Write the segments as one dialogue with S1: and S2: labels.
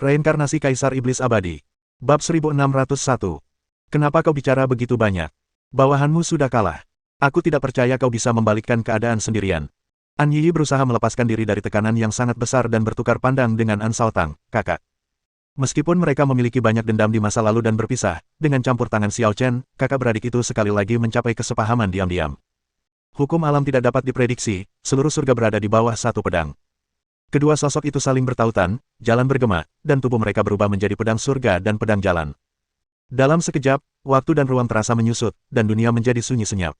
S1: Reinkarnasi Kaisar Iblis Abadi. Bab 1601. Kenapa kau bicara begitu banyak? Bawahanmu sudah kalah. Aku tidak percaya kau bisa membalikkan keadaan sendirian. An Yi berusaha melepaskan diri dari tekanan yang sangat besar dan bertukar pandang dengan An Shaotang, kakak. Meskipun mereka memiliki banyak dendam di masa lalu dan berpisah, dengan campur tangan Xiao Chen, kakak beradik itu sekali lagi mencapai kesepahaman diam-diam. Hukum alam tidak dapat diprediksi, seluruh surga berada di bawah satu pedang. Kedua sosok itu saling bertautan, jalan bergema, dan tubuh mereka berubah menjadi pedang surga dan pedang jalan. Dalam sekejap, waktu dan ruang terasa menyusut, dan dunia menjadi sunyi senyap.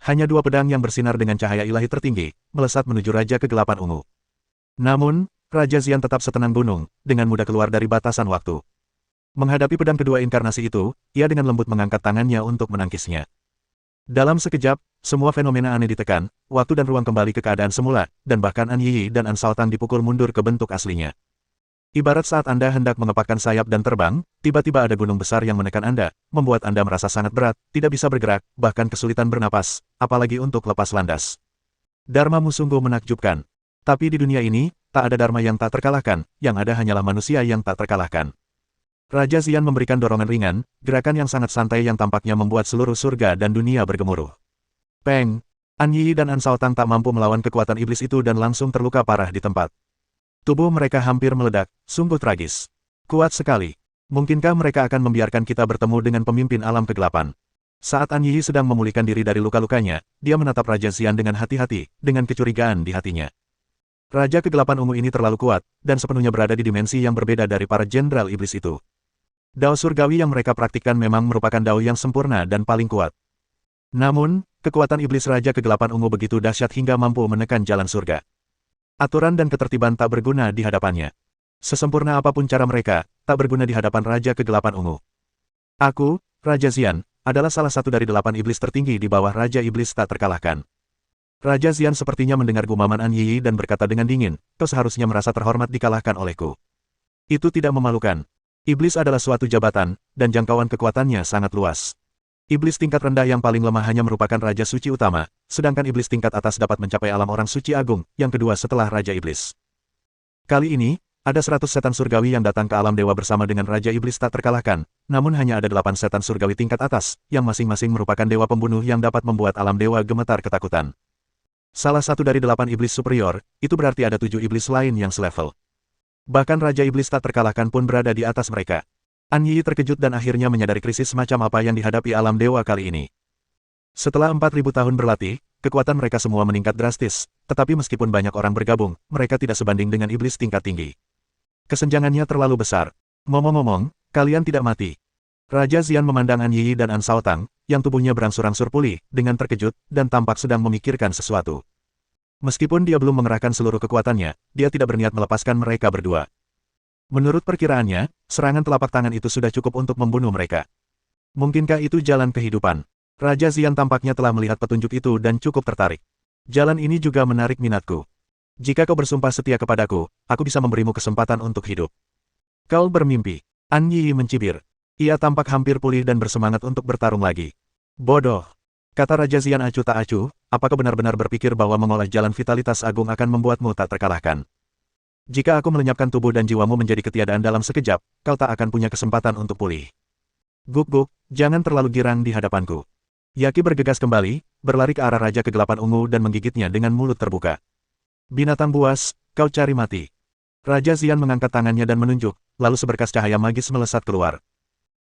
S1: Hanya dua pedang yang bersinar dengan cahaya ilahi tertinggi, melesat menuju Raja Kegelapan Ungu. Namun, Raja Xian tetap setenang gunung, dengan mudah keluar dari batasan waktu. Menghadapi pedang kedua inkarnasi itu, ia dengan lembut mengangkat tangannya untuk menangkisnya. Dalam sekejap, semua fenomena aneh ditekan, waktu dan ruang kembali ke keadaan semula, dan bahkan An Yi dan An Shaotang dipukul mundur ke bentuk aslinya. Ibarat saat Anda hendak mengepakkan sayap dan terbang, tiba-tiba ada gunung besar yang menekan Anda, membuat Anda merasa sangat berat, tidak bisa bergerak, bahkan kesulitan bernapas, apalagi untuk lepas landas. Dharmamu sungguh menakjubkan. Tapi di dunia ini, tak ada dharma yang tak terkalahkan, yang ada hanyalah manusia yang tak terkalahkan. Raja Xian memberikan dorongan ringan, gerakan yang sangat santai yang tampaknya membuat seluruh surga dan dunia bergemuruh. Peng! An Yi dan An Shaotang tak mampu melawan kekuatan iblis itu dan langsung terluka parah di tempat. Tubuh mereka hampir meledak, sungguh tragis. Kuat sekali. Mungkinkah mereka akan membiarkan kita bertemu dengan pemimpin alam kegelapan? Saat An Yi sedang memulihkan diri dari luka-lukanya, dia menatap Raja Xian dengan hati-hati, dengan kecurigaan di hatinya. Raja Kegelapan Ungu ini terlalu kuat, dan sepenuhnya berada di dimensi yang berbeda dari para jenderal iblis itu. Dao surgawi yang mereka praktikkan memang merupakan dao yang sempurna dan paling kuat. Namun, kekuatan iblis Raja Kegelapan Ungu begitu dahsyat hingga mampu menekan jalan surga. Aturan dan ketertiban tak berguna di hadapannya. Sesempurna apapun cara mereka, tak berguna di hadapan Raja Kegelapan Ungu. Aku, Raja Xian, adalah salah satu dari 8 iblis tertinggi di bawah Raja Iblis tak terkalahkan. Raja Xian sepertinya mendengar gumaman An Yi dan berkata dengan dingin, kau seharusnya merasa terhormat dikalahkan olehku. Itu tidak memalukan. Iblis adalah suatu jabatan, dan jangkauan kekuatannya sangat luas. Iblis tingkat rendah yang paling lemah hanya merupakan Raja Suci Utama, sedangkan iblis tingkat atas dapat mencapai alam orang suci agung, yang kedua setelah Raja Iblis. Kali ini, ada 100 setan surgawi yang datang ke alam dewa bersama dengan Raja Iblis tak terkalahkan, namun hanya ada 8 setan surgawi tingkat atas, yang masing-masing merupakan dewa pembunuh yang dapat membuat alam dewa gemetar ketakutan. Salah satu dari 8 iblis superior, itu berarti ada 7 iblis lain yang selevel. Bahkan Raja Iblis tak terkalahkan pun berada di atas mereka. An Yi terkejut dan akhirnya menyadari krisis semacam apa yang dihadapi alam dewa kali ini. Setelah 4.000 tahun berlatih, kekuatan mereka semua meningkat drastis, tetapi meskipun banyak orang bergabung, mereka tidak sebanding dengan iblis tingkat tinggi. Kesenjangannya terlalu besar. Ngomong-ngomong, kalian tidak mati. Raja Xian memandang An Yi dan An Shaotang, yang tubuhnya berangsur-angsur pulih, dengan terkejut, dan tampak sedang memikirkan sesuatu. Meskipun dia belum mengerahkan seluruh kekuatannya, dia tidak berniat melepaskan mereka berdua. Menurut perkiraannya, serangan telapak tangan itu sudah cukup untuk membunuh mereka. Mungkinkah itu jalan kehidupan? Raja Xian tampaknya telah melihat petunjuk itu dan cukup tertarik. Jalan ini juga menarik minatku. Jika kau bersumpah setia kepadaku, aku bisa memberimu kesempatan untuk hidup. Kau bermimpi. An Yi mencibir. Ia tampak hampir pulih dan bersemangat untuk bertarung lagi. Bodoh. Kata Raja Xian acuh tak acuh, apakah benar-benar berpikir bahwa mengolah jalan vitalitas agung akan membuatmu tak terkalahkan? Jika aku melenyapkan tubuh dan jiwamu menjadi ketiadaan dalam sekejap, kau tak akan punya kesempatan untuk pulih. Guk-guk, jangan terlalu girang di hadapanku. Yaki bergegas kembali, berlari ke arah Raja Kegelapan Ungu dan menggigitnya dengan mulut terbuka. Binatang buas, kau cari mati. Raja Xian mengangkat tangannya dan menunjuk, lalu seberkas cahaya magis melesat keluar.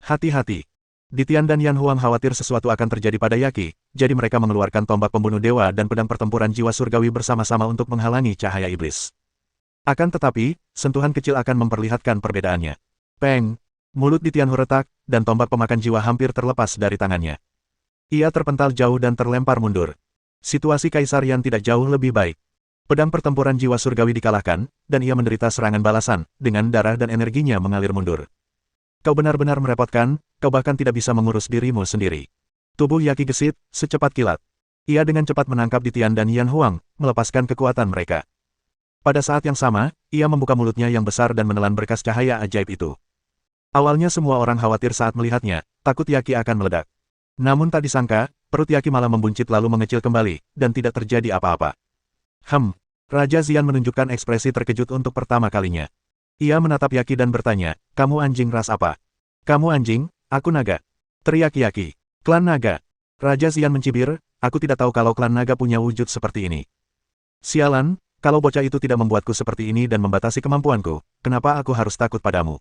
S1: Hati-hati. Ditian dan Yan Huang khawatir sesuatu akan terjadi pada Yaki, jadi mereka mengeluarkan tombak pembunuh dewa dan pedang pertempuran jiwa surgawi bersama-sama untuk menghalangi cahaya iblis. Akan tetapi, sentuhan kecil akan memperlihatkan perbedaannya. Peng! Mulut Ditian retak, dan tombak pemakan jiwa hampir terlepas dari tangannya. Ia terpental jauh dan terlempar mundur. Situasi Kaisar Yan tidak jauh lebih baik. Pedang pertempuran jiwa surgawi dikalahkan, dan ia menderita serangan balasan, dengan darah dan energinya mengalir mundur. Kau benar-benar merepotkan, kau bahkan tidak bisa mengurus dirimu sendiri. Tubuh Yaki gesit, secepat kilat. Ia dengan cepat menangkap Ditian dan Yan Huang, melepaskan kekuatan mereka. Pada saat yang sama, ia membuka mulutnya yang besar dan menelan berkas cahaya ajaib itu. Awalnya semua orang khawatir saat melihatnya, takut Yaki akan meledak. Namun tak disangka, perut Yaki malah membuncit lalu mengecil kembali, dan tidak terjadi apa-apa. Raja Xian menunjukkan ekspresi terkejut untuk pertama kalinya. Ia menatap Yaki dan bertanya, kamu anjing ras apa? Kamu anjing, aku naga. Teriak Yaki. Klan naga. Raja Xian mencibir, aku tidak tahu kalau klan naga punya wujud seperti ini. Sialan, kalau bocah itu tidak membuatku seperti ini dan membatasi kemampuanku, kenapa aku harus takut padamu?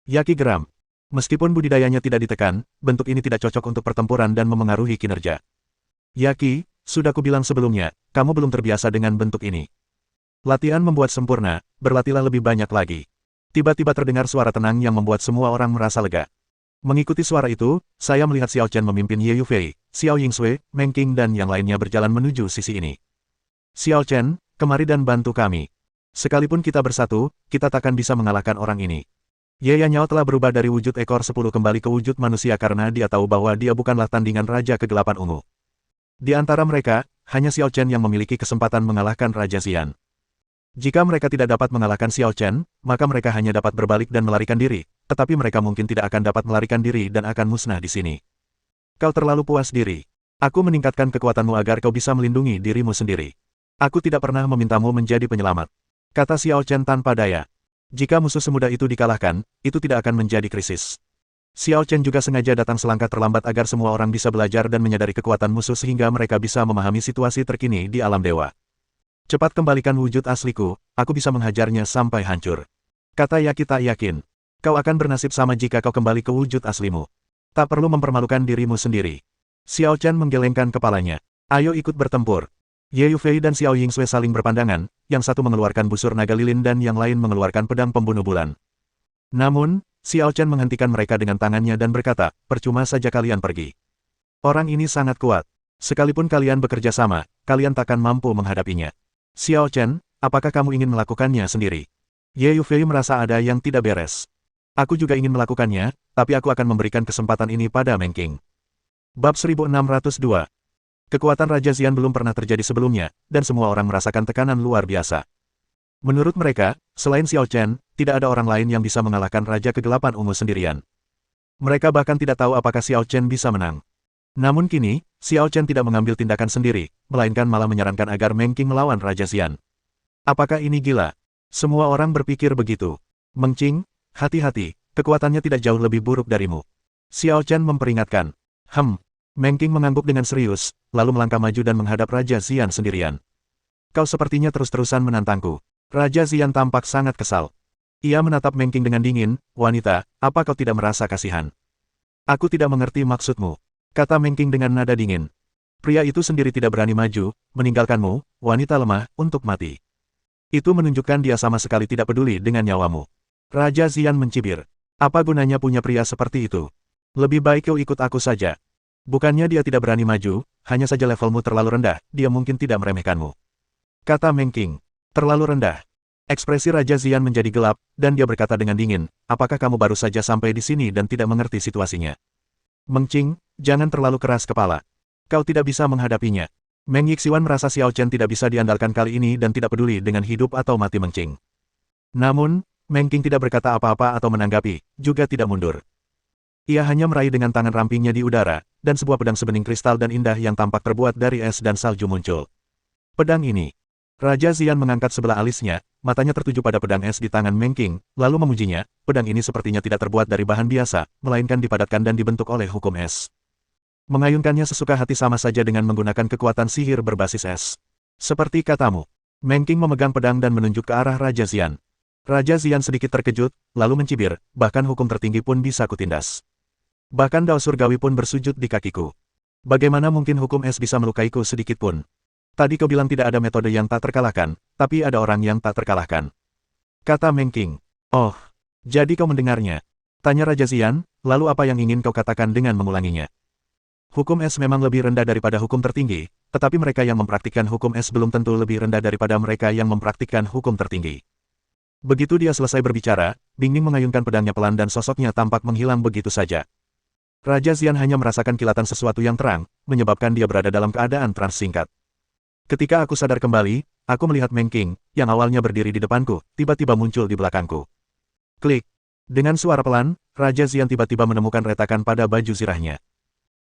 S1: Yaki geram. Meskipun budidayanya tidak ditekan, bentuk ini tidak cocok untuk pertempuran dan memengaruhi kinerja. Yaki, sudah kubilang sebelumnya, kamu belum terbiasa dengan bentuk ini. Latihan membuat sempurna, berlatihlah lebih banyak lagi. Tiba-tiba terdengar suara tenang yang membuat semua orang merasa lega. Mengikuti suara itu, saya melihat Xiao Chen memimpin Ye Yufei, Xiao Yingsui, Meng Qing dan yang lainnya berjalan menuju sisi ini. Xiao Chen, kemari dan bantu kami. Sekalipun kita bersatu, kita takkan bisa mengalahkan orang ini. Ye Yanyao telah berubah dari wujud ekor 10 kembali ke wujud manusia karena dia tahu bahwa dia bukanlah tandingan Raja Kegelapan Ungu. Di antara mereka, hanya Xiao Chen yang memiliki kesempatan mengalahkan Raja Xian. Jika mereka tidak dapat mengalahkan Xiao Chen, maka mereka hanya dapat berbalik dan melarikan diri, tetapi mereka mungkin tidak akan dapat melarikan diri dan akan musnah di sini. Kau terlalu puas diri. Aku meningkatkan kekuatanmu agar kau bisa melindungi dirimu sendiri. Aku tidak pernah memintamu menjadi penyelamat. Kata Xiao Chen tanpa daya. Jika musuh semudah itu dikalahkan, itu tidak akan menjadi krisis. Xiao Chen juga sengaja datang selangkah terlambat agar semua orang bisa belajar dan menyadari kekuatan musuh sehingga mereka bisa memahami situasi terkini di alam dewa. Cepat kembalikan wujud asliku, aku bisa menghajarnya sampai hancur. Kata Yaki tak yakin. Kau akan bernasib sama jika kau kembali ke wujud aslimu. Tak perlu mempermalukan dirimu sendiri. Xiao Chen menggelengkan kepalanya. Ayo ikut bertempur. Ye Yufei dan Xiao Yingsui saling berpandangan, yang satu mengeluarkan busur naga lilin dan yang lain mengeluarkan pedang pembunuh bulan. Namun, Xiao Chen menghentikan mereka dengan tangannya dan berkata, percuma saja kalian pergi. Orang ini sangat kuat. Sekalipun kalian bekerja sama, kalian takkan mampu menghadapinya. Xiao Chen, apakah kamu ingin melakukannya sendiri? Ye Yufei merasa ada yang tidak beres. Aku juga ingin melakukannya, tapi aku akan memberikan kesempatan ini pada Meng Qing. Bab 1602. Kekuatan Raja Xian belum pernah terjadi sebelumnya, dan semua orang merasakan tekanan luar biasa. Menurut mereka, selain Xiao Chen, tidak ada orang lain yang bisa mengalahkan Raja Kegelapan Ungu sendirian. Mereka bahkan tidak tahu apakah Xiao Chen bisa menang. Namun kini, Xiao Chen tidak mengambil tindakan sendiri, melainkan malah menyarankan agar Meng Qing melawan Raja Xian. Apakah ini gila? Semua orang berpikir begitu. Meng Qing, hati-hati, kekuatannya tidak jauh lebih buruk darimu. Xiao Chen memperingatkan. Meng Qing mengangguk dengan serius, lalu melangkah maju dan menghadap Raja Xian sendirian. Kau sepertinya terus-terusan menantangku. Raja Xian tampak sangat kesal. Ia menatap Meng Qing dengan dingin, wanita, apa kau tidak merasa kasihan? Aku tidak mengerti maksudmu. Kata Meng Qing dengan nada dingin. Pria itu sendiri tidak berani maju, meninggalkanmu, wanita lemah, untuk mati. Itu menunjukkan dia sama sekali tidak peduli dengan nyawamu. Raja Xian mencibir. Apa gunanya punya pria seperti itu? Lebih baik kau ikut aku saja. Bukannya dia tidak berani maju, hanya saja levelmu terlalu rendah, dia mungkin tidak meremehkanmu. Kata Meng Qing. Terlalu rendah. Ekspresi Raja Xian menjadi gelap, dan dia berkata dengan dingin, apakah kamu baru saja sampai di sini dan tidak mengerti situasinya? Meng Qing, jangan terlalu keras kepala. Kau tidak bisa menghadapinya. Meng Yixian merasa Xiao Chen tidak bisa diandalkan kali ini dan tidak peduli dengan hidup atau mati Meng Qing. Namun, Meng Qing tidak berkata apa-apa atau menanggapi, juga tidak mundur. Ia hanya meraih dengan tangan rampingnya di udara, dan sebuah pedang sebening kristal dan indah yang tampak terbuat dari es dan salju muncul. Pedang ini. Raja Xian mengangkat sebelah alisnya, matanya tertuju pada pedang es di tangan Meng Qing, lalu memujinya, pedang ini sepertinya tidak terbuat dari bahan biasa, melainkan dipadatkan dan dibentuk oleh hukum es. Mengayunkannya sesuka hati sama saja dengan menggunakan kekuatan sihir berbasis es. Seperti katamu. Meng Qing memegang pedang dan menunjuk ke arah Raja Xian. Raja Xian sedikit terkejut, lalu mencibir, bahkan hukum tertinggi pun bisa kutindas. Bahkan Dao Surgawi pun bersujud di kakiku. Bagaimana mungkin hukum es bisa melukaiku sedikit pun? Tadi kau bilang tidak ada metode yang tak terkalahkan, tapi ada orang yang tak terkalahkan. Kata Meng Qing. Oh, jadi kau mendengarnya? Tanya Raja Xian, lalu apa yang ingin kau katakan dengan mengulanginya? Hukum es memang lebih rendah daripada hukum tertinggi, tetapi mereka yang mempraktikkan hukum es belum tentu lebih rendah daripada mereka yang mempraktikkan hukum tertinggi. Begitu dia selesai berbicara, Bing Ning mengayunkan pedangnya pelan dan sosoknya tampak menghilang begitu saja. Raja Xian hanya merasakan kilatan sesuatu yang terang, menyebabkan dia berada dalam keadaan trans singkat. Ketika aku sadar kembali, aku melihat Meng Qing, yang awalnya berdiri di depanku, tiba-tiba muncul di belakangku. Klik. Dengan suara pelan, Raja Xian tiba-tiba menemukan retakan pada baju zirahnya.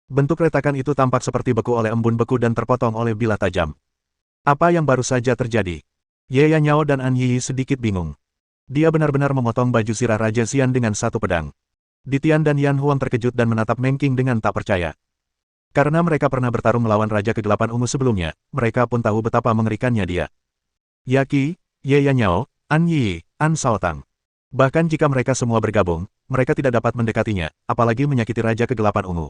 S1: Bentuk retakan itu tampak seperti beku oleh embun beku dan terpotong oleh bilah tajam. Apa yang baru saja terjadi? Ye Yanyao dan An Yi sedikit bingung. Dia benar-benar memotong baju zirah Raja Xian dengan satu pedang. Ditian dan Yan Huang terkejut dan menatap Meng Qing dengan tak percaya. Karena mereka pernah bertarung melawan Raja Kegelapan Ungu sebelumnya, mereka pun tahu betapa mengerikannya dia. Yaqi, Ye Yanyao, An Yi, An Shaotang. Bahkan jika mereka semua bergabung, mereka tidak dapat mendekatinya, apalagi menyakiti Raja Kegelapan Ungu.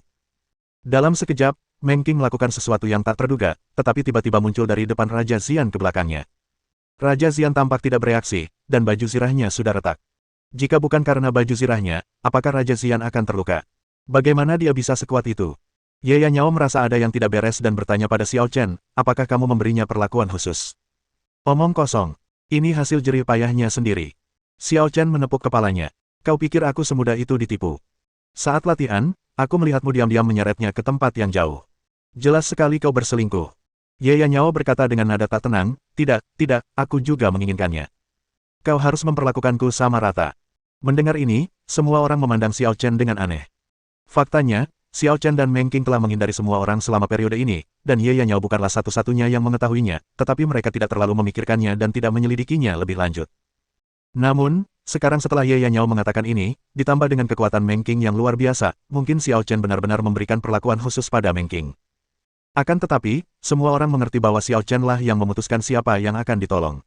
S1: Dalam sekejap, Meng Qing melakukan sesuatu yang tak terduga, tetapi tiba-tiba muncul dari depan Raja Xian ke belakangnya. Raja Xian tampak tidak bereaksi, dan baju zirahnya sudah retak. Jika bukan karena baju zirahnya, apakah Raja Xian akan terluka? Bagaimana dia bisa sekuat itu? Ye Yanyao merasa ada yang tidak beres dan bertanya pada Xiao Chen, apakah kamu memberinya perlakuan khusus? Omong kosong. Ini hasil jerih payahnya sendiri. Xiao Chen menepuk kepalanya. Kau pikir aku semudah itu ditipu? Saat latihan, aku melihatmu diam-diam menyeretnya ke tempat yang jauh. Jelas sekali kau berselingkuh. Ye Yanyao berkata dengan nada tak tenang, tidak, aku juga menginginkannya. Kau harus memperlakukanku sama rata. Mendengar ini, semua orang memandang Xiao Chen dengan aneh. Faktanya, Xiao Chen dan Meng Qing telah menghindari semua orang selama periode ini, dan Ye Yanyao bukanlah satu-satunya yang mengetahuinya, tetapi mereka tidak terlalu memikirkannya dan tidak menyelidikinya lebih lanjut. Namun, sekarang setelah Ye Yanyao mengatakan ini, ditambah dengan kekuatan Meng Qing yang luar biasa, mungkin Xiao Chen benar-benar memberikan perlakuan khusus pada Meng Qing. Akan tetapi, semua orang mengerti bahwa Xiao Chen lah yang memutuskan siapa yang akan ditolong.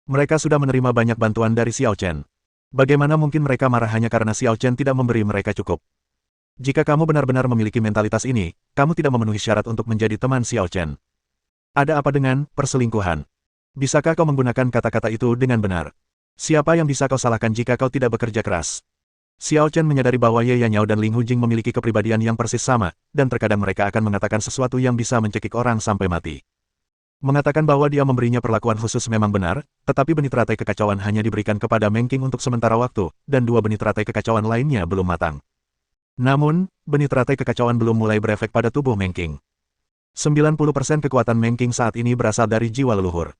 S1: Mereka sudah menerima banyak bantuan dari Xiao Chen. Bagaimana mungkin mereka marah hanya karena Xiao Chen tidak memberi mereka cukup? Jika kamu benar-benar memiliki mentalitas ini, kamu tidak memenuhi syarat untuk menjadi teman Xiao Chen. Ada apa dengan perselingkuhan? Bisakah kau menggunakan kata-kata itu dengan benar? Siapa yang bisa kau salahkan jika kau tidak bekerja keras? Xiao Chen menyadari bahwa Ye Yanyao dan Ling Hujing memiliki kepribadian yang persis sama, dan terkadang mereka akan mengatakan sesuatu yang bisa mencekik orang sampai mati. Mengatakan bahwa dia memberinya perlakuan khusus memang benar, tetapi benih teratai kekacauan hanya diberikan kepada Meng Qing untuk sementara waktu, dan dua benih teratai kekacauan lainnya belum matang. Namun, benih teratai kekacauan belum mulai berefek pada tubuh Meng Qing. 90% kekuatan Meng Qing saat ini berasal dari jiwa leluhur.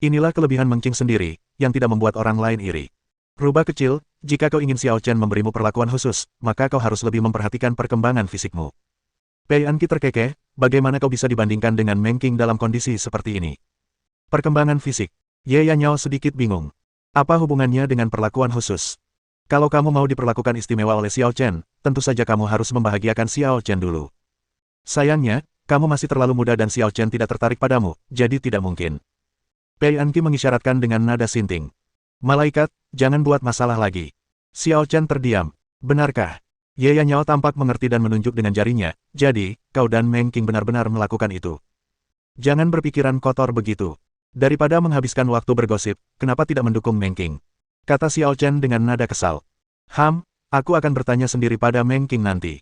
S1: Inilah kelebihan Meng Qing sendiri, yang tidak membuat orang lain iri. Rubah kecil, jika kau ingin Xiao Chen memberimu perlakuan khusus, maka kau harus lebih memperhatikan perkembangan fisikmu. Pei Anqi terkekeh, bagaimana kau bisa dibandingkan dengan Meng Qing dalam kondisi seperti ini? Perkembangan fisik. Ye Yanyao sedikit bingung. Apa hubungannya dengan perlakuan khusus? Kalau kamu mau diperlakukan istimewa oleh Xiao Chen, tentu saja kamu harus membahagiakan Xiao Chen dulu. Sayangnya, kamu masih terlalu muda dan Xiao Chen tidak tertarik padamu, jadi tidak mungkin. Pei Anqi mengisyaratkan dengan nada sinting. Malaikat, jangan buat masalah lagi. Xiao Chen terdiam. Benarkah? Ye Yanyao tampak mengerti dan menunjuk dengan jarinya, jadi, kau dan Meng Qing benar-benar melakukan itu. Jangan berpikiran kotor begitu. Daripada menghabiskan waktu bergosip, kenapa tidak mendukung Meng Qing? Kata Xiao Chen dengan nada kesal. Aku akan bertanya sendiri pada Meng Qing nanti.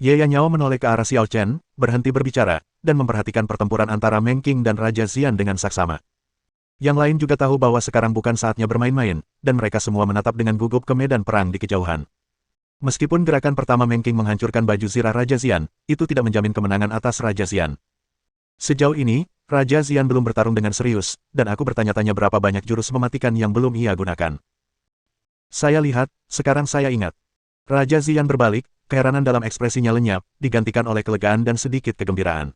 S1: Ye Yanyao menoleh ke arah Xiao Chen, berhenti berbicara, dan memperhatikan pertempuran antara Meng Qing dan Raja Xian dengan saksama. Yang lain juga tahu bahwa sekarang bukan saatnya bermain-main, dan mereka semua menatap dengan gugup ke medan perang di kejauhan. Meskipun gerakan pertama Meng Qing menghancurkan baju zirah Raja Xian, itu tidak menjamin kemenangan atas Raja Xian. Sejauh ini, Raja Xian belum bertarung dengan serius, dan aku bertanya-tanya berapa banyak jurus mematikan yang belum ia gunakan. Saya lihat, sekarang saya ingat. Raja Xian berbalik, keheranan dalam ekspresinya lenyap, digantikan oleh kelegaan dan sedikit kegembiraan.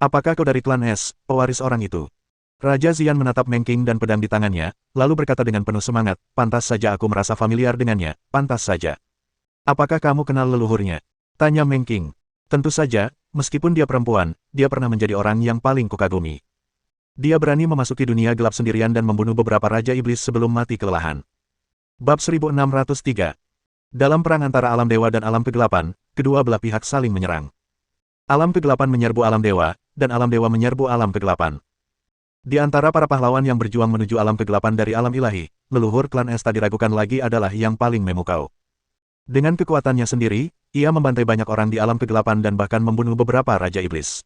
S1: Apakah kau dari klan Es, pewaris orang itu? Raja Xian menatap Meng Qing dan pedang di tangannya, lalu berkata dengan penuh semangat, pantas saja aku merasa familiar dengannya, pantas saja. Apakah kamu kenal leluhurnya? Tanya Meng Qing. Tentu saja, meskipun dia perempuan, dia pernah menjadi orang yang paling kukagumi. Dia berani memasuki dunia gelap sendirian dan membunuh beberapa Raja Iblis sebelum mati kelelahan. Bab 1603. Dalam perang antara alam dewa dan alam kegelapan, kedua belah pihak saling menyerang. Alam kegelapan menyerbu alam dewa, dan alam dewa menyerbu alam kegelapan. Di antara para pahlawan yang berjuang menuju alam kegelapan dari alam ilahi, leluhur klan Es tak diragukan lagi adalah yang paling memukau. Dengan kekuatannya sendiri, ia membantai banyak orang di alam kegelapan dan bahkan membunuh beberapa Raja Iblis.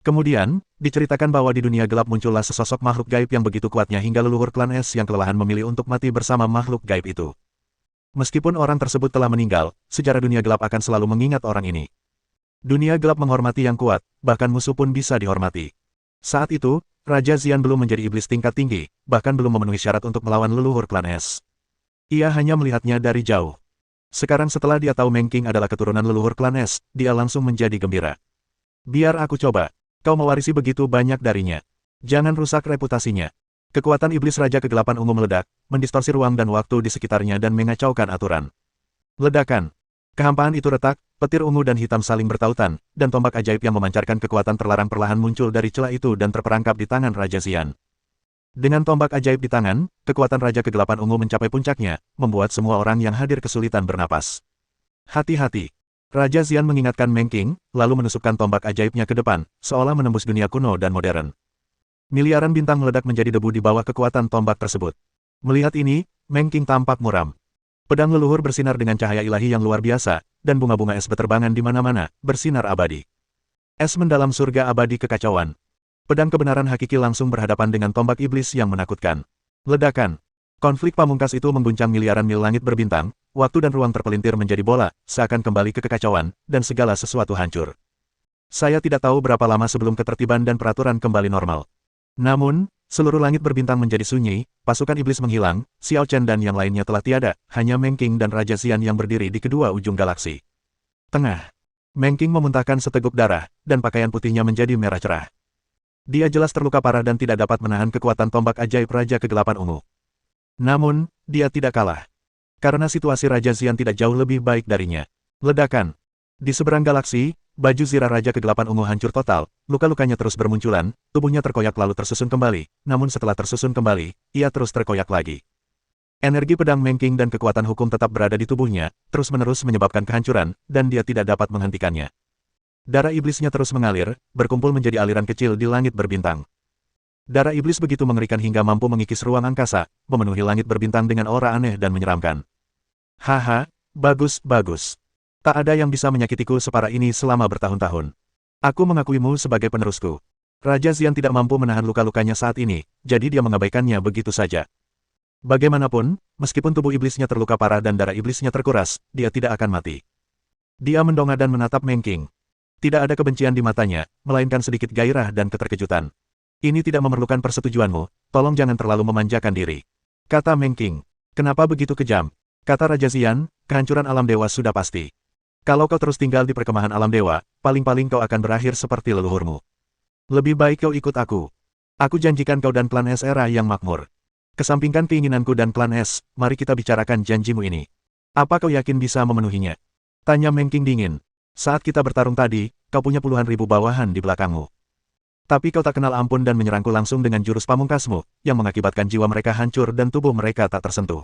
S1: Kemudian, diceritakan bahwa di dunia gelap muncullah sesosok makhluk gaib yang begitu kuatnya hingga leluhur klan Es yang kelelahan memilih untuk mati bersama makhluk gaib itu. Meskipun orang tersebut telah meninggal, sejarah dunia gelap akan selalu mengingat orang ini. Dunia gelap menghormati yang kuat, bahkan musuh pun bisa dihormati. Saat itu, Raja Xian belum menjadi iblis tingkat tinggi, bahkan belum memenuhi syarat untuk melawan leluhur klan Es. Ia hanya melihatnya dari jauh. Sekarang setelah dia tahu Meng Qing adalah keturunan leluhur klan Es, dia langsung menjadi gembira. Biar aku coba. Kau mewarisi begitu banyak darinya. Jangan rusak reputasinya. Kekuatan iblis Raja Kegelapan Ungu meledak, mendistorsi ruang dan waktu di sekitarnya dan mengacaukan aturan. Ledakan. Kehampaan itu retak, petir ungu dan hitam saling bertautan, dan tombak ajaib yang memancarkan kekuatan terlarang perlahan muncul dari celah itu dan terperangkap di tangan Raja Xian. Dengan tombak ajaib di tangan, kekuatan Raja Kegelapan Ungu mencapai puncaknya, membuat semua orang yang hadir kesulitan bernapas. Hati-hati. Raja Xian mengingatkan Meng Qing, lalu menusukkan tombak ajaibnya ke depan, seolah menembus dunia kuno dan modern. Miliaran bintang meledak menjadi debu di bawah kekuatan tombak tersebut. Melihat ini, Meng Qing tampak muram. Pedang leluhur bersinar dengan cahaya ilahi yang luar biasa, dan bunga-bunga es beterbangan di mana-mana, bersinar abadi. Es mendalam surga abadi kekacauan. Pedang kebenaran hakiki langsung berhadapan dengan tombak iblis yang menakutkan. Ledakan. Konflik pamungkas itu mengguncang miliaran mil langit berbintang, waktu dan ruang terpelintir menjadi bola, seakan kembali ke kekacauan, dan segala sesuatu hancur. Saya tidak tahu berapa lama sebelum ketertiban dan peraturan kembali normal. Namun, seluruh langit berbintang menjadi sunyi, pasukan iblis menghilang, Xiao Chen dan yang lainnya telah tiada, hanya Meng Qing dan Raja Xian yang berdiri di kedua ujung galaksi. Tengah. Meng Qing memuntahkan seteguk darah, dan pakaian putihnya menjadi merah cerah. Dia jelas terluka parah dan tidak dapat menahan kekuatan tombak ajaib Raja Kegelapan Ungu. Namun, dia tidak kalah. Karena situasi Raja Xian tidak jauh lebih baik darinya. Ledakan. Di seberang galaksi, baju zirah Raja Kegelapan Ungu hancur total, luka-lukanya terus bermunculan, tubuhnya terkoyak lalu tersusun kembali, namun setelah tersusun kembali, ia terus terkoyak lagi. Energi pedang Meng Qing dan kekuatan hukum tetap berada di tubuhnya, terus-menerus menyebabkan kehancuran, dan dia tidak dapat menghentikannya. Darah iblisnya terus mengalir, berkumpul menjadi aliran kecil di langit berbintang. Darah iblis begitu mengerikan hingga mampu mengikis ruang angkasa, memenuhi langit berbintang dengan aura aneh dan menyeramkan. Haha, bagus, bagus. Tak ada yang bisa menyakitiku separah ini selama bertahun-tahun. Aku mengakuimu sebagai penerusku. Raja Xian tidak mampu menahan luka-lukanya saat ini, jadi dia mengabaikannya begitu saja. Bagaimanapun, meskipun tubuh iblisnya terluka parah dan darah iblisnya terkuras, dia tidak akan mati. Dia mendongak dan menatap Meng Qing. Tidak ada kebencian di matanya, melainkan sedikit gairah dan keterkejutan. Ini tidak memerlukan persetujuanmu, tolong jangan terlalu memanjakan diri. Kata Meng Qing. Kenapa begitu kejam? Kata Raja Xian, kehancuran alam dewa sudah pasti. Kalau kau terus tinggal di perkemahan alam dewa, paling-paling kau akan berakhir seperti leluhurmu. Lebih baik kau ikut aku. Aku janjikan kau dan klan S era yang makmur. Kesampingkan keinginanku dan klan S, mari kita bicarakan janjimu ini. Apa kau yakin bisa memenuhinya? Tanya Meng Qing dingin. Saat kita bertarung tadi, kau punya puluhan ribu bawahan di belakangmu. Tapi kau tak kenal ampun dan menyerangku langsung dengan jurus pamungkasmu, yang mengakibatkan jiwa mereka hancur dan tubuh mereka tak tersentuh.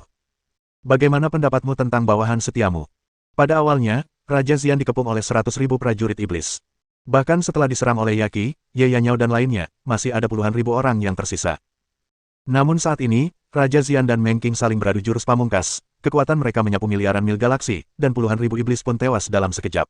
S1: Bagaimana pendapatmu tentang bawahan setiamu? Pada awalnya, Raja Xian dikepung oleh 100.000 prajurit iblis. Bahkan setelah diserang oleh Yaqi, Ye Yanyao dan lainnya, masih ada puluhan ribu orang yang tersisa. Namun saat ini, Raja Xian dan Meng Qing saling beradu jurus pamungkas, kekuatan mereka menyapu miliaran mil galaksi, dan puluhan ribu iblis pun tewas dalam sekejap.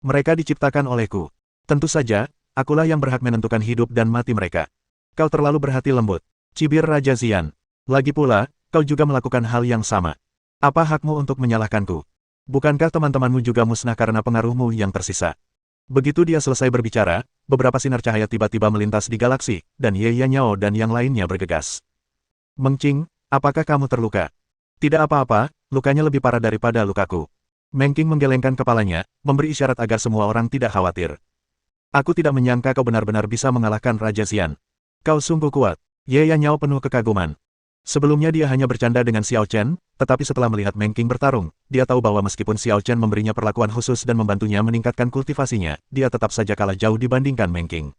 S1: Mereka diciptakan olehku. Tentu saja, akulah yang berhak menentukan hidup dan mati mereka. Kau terlalu berhati lembut, cibir Raja Xian. Lagi pula, kau juga melakukan hal yang sama. Apa hakmu untuk menyalahkanku? Bukankah teman-temanmu juga musnah karena pengaruhmu yang tersisa? Begitu dia selesai berbicara, beberapa sinar cahaya tiba-tiba melintas di galaksi, dan Ye Yanyao dan yang lainnya bergegas. Meng Qing, apakah kamu terluka? Tidak apa-apa, lukanya lebih parah daripada lukaku. Meng Qing menggelengkan kepalanya, memberi isyarat agar semua orang tidak khawatir. Aku tidak menyangka kau benar-benar bisa mengalahkan Raja Xian. Kau sungguh kuat. Ye Yanyao penuh kekaguman. Sebelumnya dia hanya bercanda dengan Xiao Chen, tetapi setelah melihat Meng Qing bertarung, dia tahu bahwa meskipun Xiao Chen memberinya perlakuan khusus dan membantunya meningkatkan kultivasinya, dia tetap saja kalah jauh dibandingkan Meng Qing.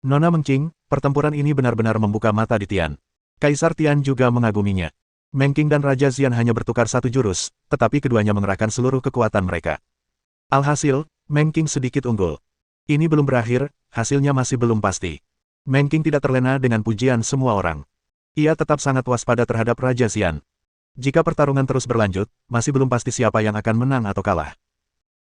S1: Nona Meng Qing, pertempuran ini benar-benar membuka mata di Tian. Kaisar Tian juga mengaguminya. Meng Qing dan Raja Xian hanya bertukar satu jurus, tetapi keduanya mengerahkan seluruh kekuatan mereka. Alhasil, Meng Qing sedikit unggul. Ini belum berakhir, hasilnya masih belum pasti. Meng Qing tidak terlena dengan pujian semua orang. Ia tetap sangat waspada terhadap Raja Xian. Jika pertarungan terus berlanjut, masih belum pasti siapa yang akan menang atau kalah.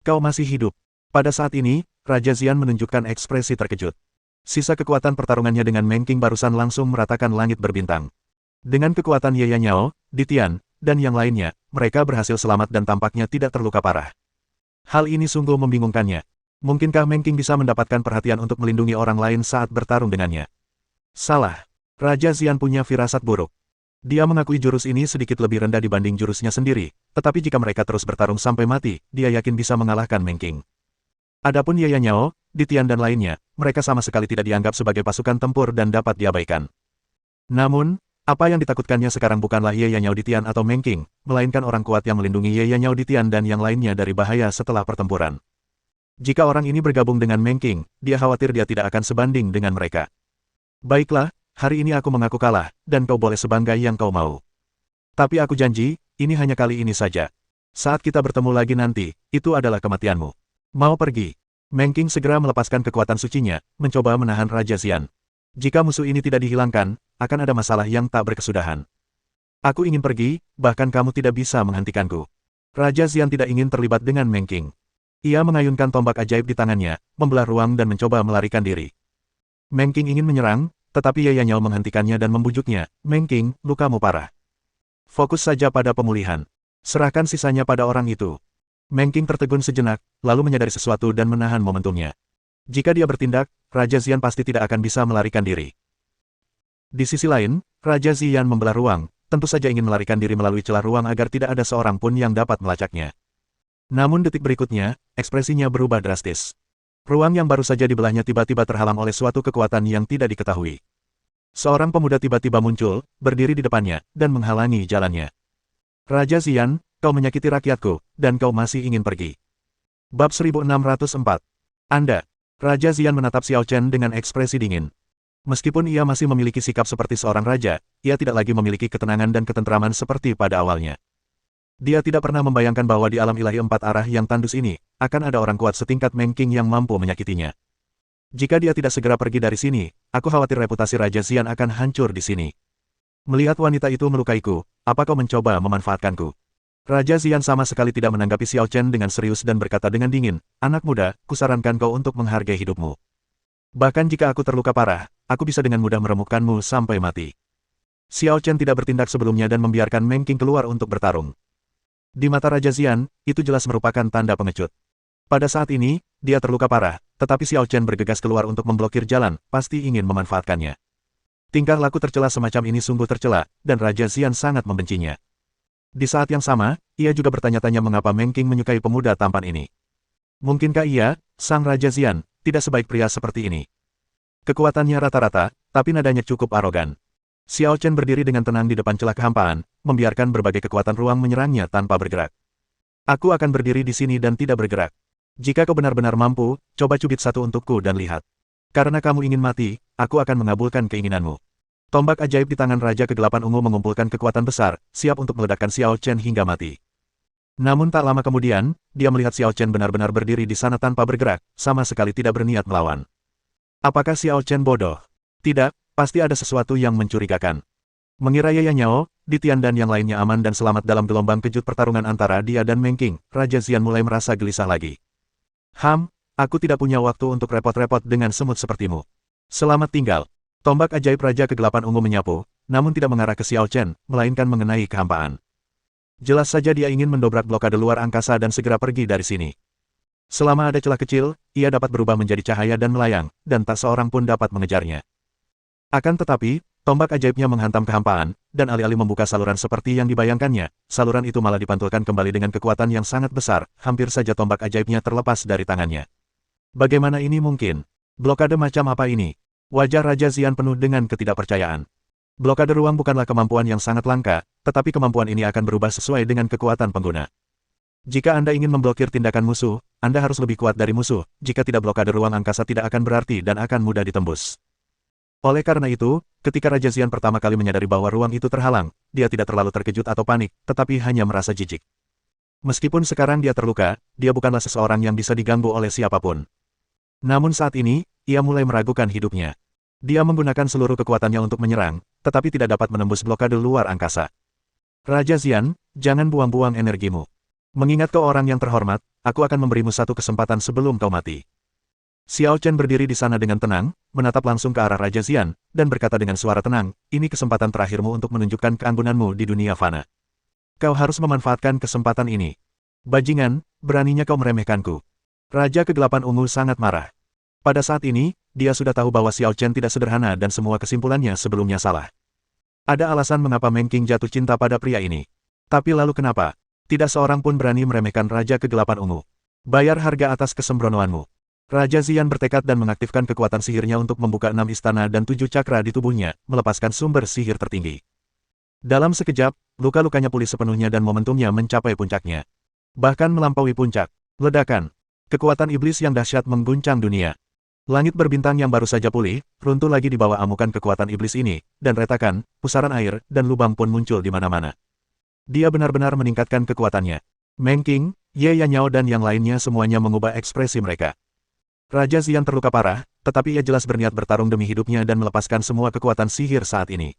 S1: Kau masih hidup. Pada saat ini, Raja Xian menunjukkan ekspresi terkejut. Sisa kekuatan pertarungannya dengan Meng Qing barusan langsung meratakan langit berbintang. Dengan kekuatan Ye Yanyao, Ditian, dan yang lainnya, mereka berhasil selamat dan tampaknya tidak terluka parah. Hal ini sungguh membingungkannya. Mungkinkah Meng Qing bisa mendapatkan perhatian untuk melindungi orang lain saat bertarung dengannya? Salah. Raja Xian punya firasat buruk. Dia mengakui jurus ini sedikit lebih rendah dibanding jurusnya sendiri, tetapi jika mereka terus bertarung sampai mati, dia yakin bisa mengalahkan Meng Qing. Adapun Ye Yanyao, Ditian dan lainnya, mereka sama sekali tidak dianggap sebagai pasukan tempur dan dapat diabaikan. Namun, apa yang ditakutkannya sekarang bukanlah Ye Yanyao Ditian atau Meng Qing, melainkan orang kuat yang melindungi Ye Yanyao Ditian dan yang lainnya dari bahaya setelah pertempuran. Jika orang ini bergabung dengan Meng Qing, dia khawatir dia tidak akan sebanding dengan mereka. Baiklah, hari ini aku mengaku kalah, dan kau boleh sebanggai yang kau mau. Tapi aku janji, ini hanya kali ini saja. Saat kita bertemu lagi nanti, itu adalah kematianmu. Mau pergi? Meng Qing segera melepaskan kekuatan sucinya, mencoba menahan Raja Xian. Jika musuh ini tidak dihilangkan, akan ada masalah yang tak berkesudahan. Aku ingin pergi, bahkan kamu tidak bisa menghentikanku. Raja Xian tidak ingin terlibat dengan Meng Qing. Ia mengayunkan tombak ajaib di tangannya, membelah ruang dan mencoba melarikan diri. Meng Qing ingin menyerang, tetapi Ye Yanyao menghentikannya dan membujuknya, Meng Qing, lukamu parah. Fokus saja pada pemulihan. Serahkan sisanya pada orang itu. Meng Qing tertegun sejenak, lalu menyadari sesuatu dan menahan momentumnya. Jika dia bertindak, Raja Xian pasti tidak akan bisa melarikan diri. Di sisi lain, Raja Xian membelah ruang, tentu saja ingin melarikan diri melalui celah ruang agar tidak ada seorang pun yang dapat melacaknya. Namun detik berikutnya, ekspresinya berubah drastis. Ruang yang baru saja dibelahnya tiba-tiba terhalang oleh suatu kekuatan yang tidak diketahui. Seorang pemuda tiba-tiba muncul, berdiri di depannya, dan menghalangi jalannya. Raja Xian, kau menyakiti rakyatku, dan kau masih ingin pergi. Bab 1604. Anda. Raja Xian menatap Xiao Chen dengan ekspresi dingin. Meskipun ia masih memiliki sikap seperti seorang raja, ia tidak lagi memiliki ketenangan dan ketentraman seperti pada awalnya. Dia tidak pernah membayangkan bahwa di alam ilahi empat arah yang tandus ini, akan ada orang kuat setingkat Meng Qing yang mampu menyakitinya. Jika dia tidak segera pergi dari sini, aku khawatir reputasi Raja Xian akan hancur di sini. Melihat wanita itu melukaiku, apa kau mencoba memanfaatkanku? Raja Xian sama sekali tidak menanggapi Xiao Chen dengan serius dan berkata dengan dingin, anak muda, kusarankan kau untuk menghargai hidupmu. Bahkan jika aku terluka parah, aku bisa dengan mudah meremukkanmu sampai mati. Xiao Chen tidak bertindak sebelumnya dan membiarkan Meng Qing keluar untuk bertarung. Di mata Raja Xian, itu jelas merupakan tanda pengecut. Pada saat ini, dia terluka parah, tetapi Xiao Chen bergegas keluar untuk memblokir jalan, pasti ingin memanfaatkannya. Tingkah laku tercela semacam ini sungguh tercela, dan Raja Xian sangat membencinya. Di saat yang sama, ia juga bertanya-tanya mengapa Meng Qing menyukai pemuda tampan ini. Mungkinkah ia, sang Raja Xian, tidak sebaik pria seperti ini? Kekuatannya rata-rata, tapi nadanya cukup arogan. Xiao Chen berdiri dengan tenang di depan celah kehampaan, membiarkan berbagai kekuatan ruang menyerangnya tanpa bergerak. Aku akan berdiri di sini dan tidak bergerak. Jika kau benar-benar mampu, coba cubit satu untukku dan lihat. Karena kamu ingin mati, aku akan mengabulkan keinginanmu. Tombak ajaib di tangan Raja Kegelapan Ungu mengumpulkan kekuatan besar, siap untuk meledakkan Xiao Chen hingga mati. Namun tak lama kemudian, dia melihat Xiao Chen benar-benar berdiri di sana tanpa bergerak, sama sekali tidak berniat melawan. Apakah Xiao Chen bodoh? Tidak, pasti ada sesuatu yang mencurigakan. Mengira Ye Yanyao, Ditian dan yang lainnya aman dan selamat dalam gelombang kejut pertarungan antara dia dan Meng Qing, Raja Xian mulai merasa gelisah lagi. Aku tidak punya waktu untuk repot-repot dengan semut sepertimu. Selamat tinggal. Tombak ajaib Raja Kegelapan Ungu menyapu, namun tidak mengarah ke Xiao Chen, melainkan mengenai kehampaan. Jelas saja dia ingin mendobrak blokade luar angkasa dan segera pergi dari sini. Selama ada celah kecil, ia dapat berubah menjadi cahaya dan melayang, dan tak seorang pun dapat mengejarnya. Akan tetapi, tombak ajaibnya menghantam kehampaan, dan alih-alih membuka saluran seperti yang dibayangkannya, saluran itu malah dipantulkan kembali dengan kekuatan yang sangat besar, hampir saja tombak ajaibnya terlepas dari tangannya. Bagaimana ini mungkin? Blokade macam apa ini? Wajah Raja Xian penuh dengan ketidakpercayaan. Blokade ruang bukanlah kemampuan yang sangat langka, tetapi kemampuan ini akan berubah sesuai dengan kekuatan pengguna. Jika Anda ingin memblokir tindakan musuh, Anda harus lebih kuat dari musuh, jika tidak blokade ruang angkasa tidak akan berarti dan akan mudah ditembus. Oleh karena itu, ketika Raja Xian pertama kali menyadari bahwa ruang itu terhalang, dia tidak terlalu terkejut atau panik, tetapi hanya merasa jijik. Meskipun sekarang dia terluka, dia bukanlah seseorang yang bisa diganggu oleh siapapun. Namun saat ini, ia mulai meragukan hidupnya. Dia menggunakan seluruh kekuatannya untuk menyerang, tetapi tidak dapat menembus blokade luar angkasa. Raja Xian, jangan buang-buang energimu. Mengingat kau orang yang terhormat, aku akan memberimu satu kesempatan sebelum kau mati. Xiao Chen berdiri di sana dengan tenang, menatap langsung ke arah Raja Xian, dan berkata dengan suara tenang, ini kesempatan terakhirmu untuk menunjukkan keanggunanmu di dunia fana. Kau harus memanfaatkan kesempatan ini. Bajingan, beraninya kau meremehkanku. Raja Kegelapan Ungu sangat marah. Pada saat ini, dia sudah tahu bahwa Xiao Chen tidak sederhana dan semua kesimpulannya sebelumnya salah. Ada alasan mengapa Meng Qing jatuh cinta pada pria ini. Tapi lalu kenapa? Tidak seorang pun berani meremehkan Raja Kegelapan Ungu. Bayar harga atas kesembronoanmu. Raja Xian bertekad dan mengaktifkan kekuatan sihirnya untuk membuka 6 istana dan 7 cakra di tubuhnya, melepaskan sumber sihir tertinggi. Dalam sekejap, luka-lukanya pulih sepenuhnya dan momentumnya mencapai puncaknya. Bahkan melampaui puncak. Ledakan. Kekuatan iblis yang dahsyat mengguncang dunia. Langit berbintang yang baru saja pulih, runtuh lagi di bawah amukan kekuatan iblis ini, dan retakan, pusaran air, dan lubang pun muncul di mana-mana. Dia benar-benar meningkatkan kekuatannya. Meng Qing, Ye Yanyao dan yang lainnya semuanya mengubah ekspresi mereka. Raja Xian terluka parah, tetapi ia jelas berniat bertarung demi hidupnya dan melepaskan semua kekuatan sihir saat ini.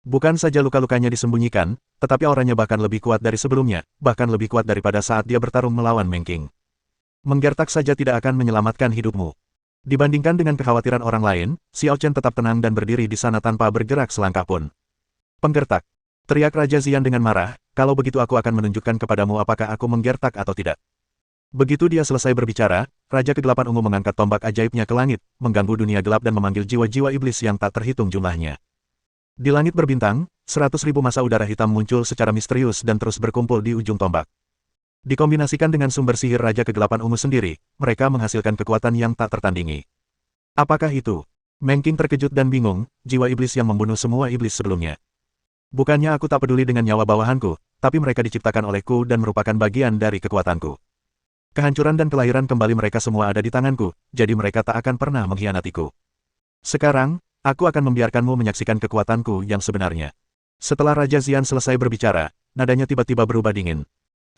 S1: Bukan saja luka-lukanya disembunyikan, tetapi auranya bahkan lebih kuat dari sebelumnya, bahkan lebih kuat daripada saat dia bertarung melawan Meng Qing. Menggertak saja tidak akan menyelamatkan hidupmu. Dibandingkan dengan kekhawatiran orang lain, Xiao Chen tetap tenang dan berdiri di sana tanpa bergerak selangkah pun. Penggertak. Teriak Raja Xian dengan marah, kalau begitu aku akan menunjukkan kepadamu apakah aku menggertak atau tidak. Begitu dia selesai berbicara, Raja Kegelapan Ungu mengangkat tombak ajaibnya ke langit, mengganggu dunia gelap dan memanggil jiwa-jiwa iblis yang tak terhitung jumlahnya. Di langit berbintang, 100.000 massa udara hitam muncul secara misterius dan terus berkumpul di ujung tombak. Dikombinasikan dengan sumber sihir Raja Kegelapan Ungu sendiri, mereka menghasilkan kekuatan yang tak tertandingi. Apakah itu? Meng Qing terkejut dan bingung, jiwa iblis yang membunuh semua iblis sebelumnya. Bukannya aku tak peduli dengan nyawa bawahanku, tapi mereka diciptakan olehku dan merupakan bagian dari kekuatanku. Kehancuran dan kelahiran kembali mereka semua ada di tanganku, jadi mereka tak akan pernah mengkhianatiku. Sekarang, aku akan membiarkanmu menyaksikan kekuatanku yang sebenarnya. Setelah Raja Xian selesai berbicara, nadanya tiba-tiba berubah dingin.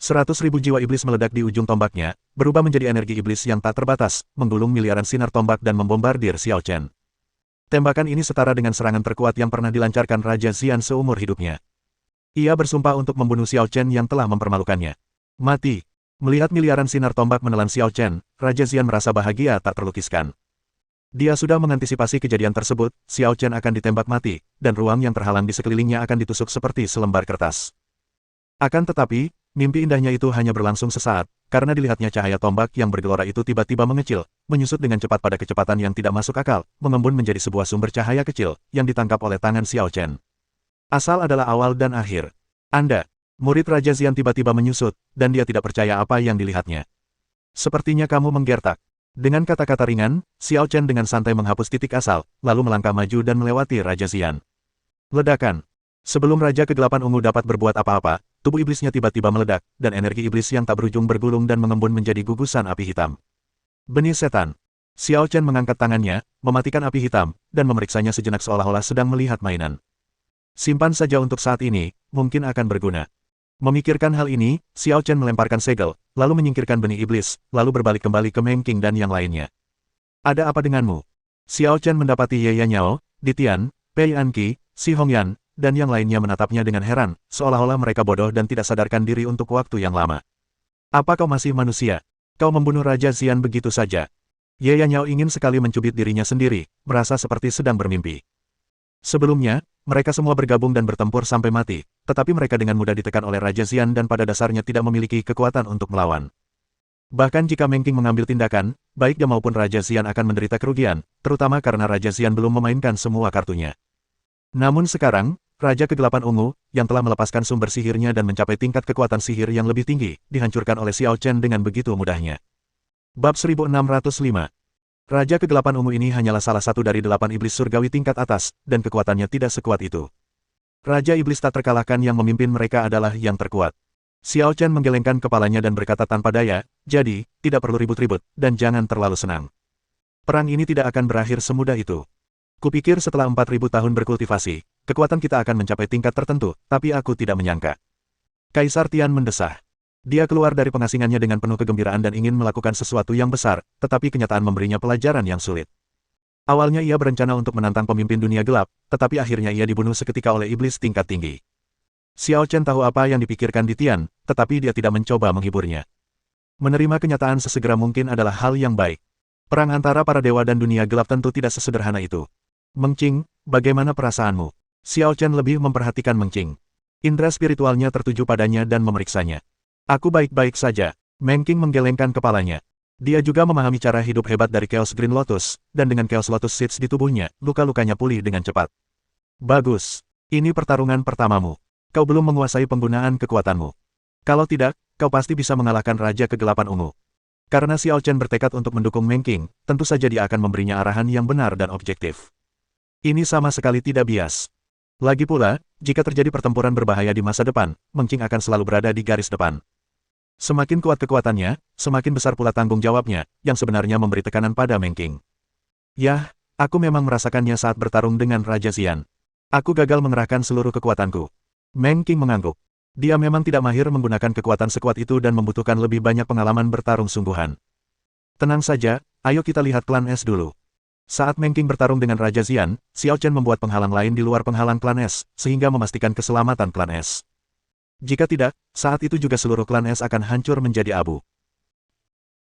S1: 100.000 jiwa iblis meledak di ujung tombaknya, berubah menjadi energi iblis yang tak terbatas, menggulung miliaran sinar tombak dan membombardir Xiao Chen. Tembakan ini setara dengan serangan terkuat yang pernah dilancarkan Raja Xian seumur hidupnya. Ia bersumpah untuk membunuh Xiao Chen yang telah mempermalukannya. Mati. Melihat miliaran sinar tombak menelan Xiao Chen, Raja Xian merasa bahagia tak terlukiskan. Dia sudah mengantisipasi kejadian tersebut, Xiao Chen akan ditembak mati, dan ruang yang terhalang di sekelilingnya akan ditusuk seperti selembar kertas. Akan tetapi, mimpi indahnya itu hanya berlangsung sesaat, karena dilihatnya cahaya tombak yang bergelora itu tiba-tiba mengecil, menyusut dengan cepat pada kecepatan yang tidak masuk akal, mengembun menjadi sebuah sumber cahaya kecil, yang ditangkap oleh tangan Xiao Chen. Asal adalah awal dan akhir. Anda. Murid Raja Xian tiba-tiba menyusut, dan dia tidak percaya apa yang dilihatnya. Sepertinya kamu menggertak. Dengan kata-kata ringan, Xiao Chen dengan santai menghapus titik asal, lalu melangkah maju dan melewati Raja Xian. Ledakan. Sebelum Raja Kegelapan Ungu dapat berbuat apa-apa, tubuh iblisnya tiba-tiba meledak, dan energi iblis yang tak berujung bergulung dan mengembun menjadi gugusan api hitam. Benih setan. Xiao Chen mengangkat tangannya, mematikan api hitam, dan memeriksanya sejenak seolah-olah sedang melihat mainan. Simpan saja untuk saat ini, mungkin akan berguna. Memikirkan hal ini, Xiao Chen melemparkan segel, lalu menyingkirkan benih iblis, lalu berbalik kembali ke Meng Qing dan yang lainnya. Ada apa denganmu? Xiao Chen mendapati Ye Yanyao, Ditian, Pei Anqi, Si Hongyan, dan yang lainnya menatapnya dengan heran, seolah-olah mereka bodoh dan tidak sadarkan diri untuk waktu yang lama. Apa kau masih manusia? Kau membunuh Raja Xian begitu saja. Ye Yanyao ingin sekali mencubit dirinya sendiri, merasa seperti sedang bermimpi. Sebelumnya, mereka semua bergabung dan bertempur sampai mati, tetapi mereka dengan mudah ditekan oleh Raja Xian dan pada dasarnya tidak memiliki kekuatan untuk melawan. Bahkan jika Meng Qing mengambil tindakan, baik dia maupun Raja Xian akan menderita kerugian, terutama karena Raja Xian belum memainkan semua kartunya. Namun sekarang, Raja Kegelapan Ungu, yang telah melepaskan sumber sihirnya dan mencapai tingkat kekuatan sihir yang lebih tinggi, dihancurkan oleh Xiao Chen dengan begitu mudahnya. Bab 1605. Raja Kegelapan Ungu ini hanyalah salah satu dari 8 iblis surgawi tingkat atas, dan kekuatannya tidak sekuat itu. Raja iblis tak terkalahkan yang memimpin mereka adalah yang terkuat. Xiao Chen menggelengkan kepalanya dan berkata tanpa daya, jadi, tidak perlu ribut-ribut, dan jangan terlalu senang. Perang ini tidak akan berakhir semudah itu. Kupikir setelah 4.000 tahun berkultivasi, kekuatan kita akan mencapai tingkat tertentu, tapi aku tidak menyangka. Kaisar Tian mendesah. Dia keluar dari pengasingannya dengan penuh kegembiraan dan ingin melakukan sesuatu yang besar, tetapi kenyataan memberinya pelajaran yang sulit. Awalnya ia berencana untuk menantang pemimpin dunia gelap, tetapi akhirnya ia dibunuh seketika oleh iblis tingkat tinggi. Xiao Chen tahu apa yang dipikirkan Ditian, tetapi dia tidak mencoba menghiburnya. Menerima kenyataan sesegera mungkin adalah hal yang baik. Perang antara para dewa dan dunia gelap tentu tidak sesederhana itu. Meng Qing, bagaimana perasaanmu? Xiao Chen lebih memperhatikan Meng Qing. Indra spiritualnya tertuju padanya dan memeriksanya. Aku baik-baik saja. Meng Qing menggelengkan kepalanya. Dia juga memahami cara hidup hebat dari Chaos Green Lotus, dan dengan Chaos Lotus Seeds di tubuhnya, luka-lukanya pulih dengan cepat. Bagus. Ini pertarungan pertamamu. Kau belum menguasai penggunaan kekuatanmu. Kalau tidak, kau pasti bisa mengalahkan Raja Kegelapan Ungu. Karena Xiao Chen bertekad untuk mendukung Meng Qing, tentu saja dia akan memberinya arahan yang benar dan objektif. Ini sama sekali tidak bias. Lagi pula, jika terjadi pertempuran berbahaya di masa depan, Meng Qing akan selalu berada di garis depan. Semakin kuat kekuatannya, semakin besar pula tanggung jawabnya, yang sebenarnya memberi tekanan pada Meng Qing. Yah, aku memang merasakannya saat bertarung dengan Raja Xian. Aku gagal mengerahkan seluruh kekuatanku. Meng Qing mengangguk. Dia memang tidak mahir menggunakan kekuatan sekuat itu dan membutuhkan lebih banyak pengalaman bertarung sungguhan. Tenang saja, ayo kita lihat klan S dulu. Saat Meng Qing bertarung dengan Raja Xian, Xiao Chen membuat penghalang lain di luar penghalang klan S, sehingga memastikan keselamatan klan S. Jika tidak, saat itu juga seluruh klan S akan hancur menjadi abu.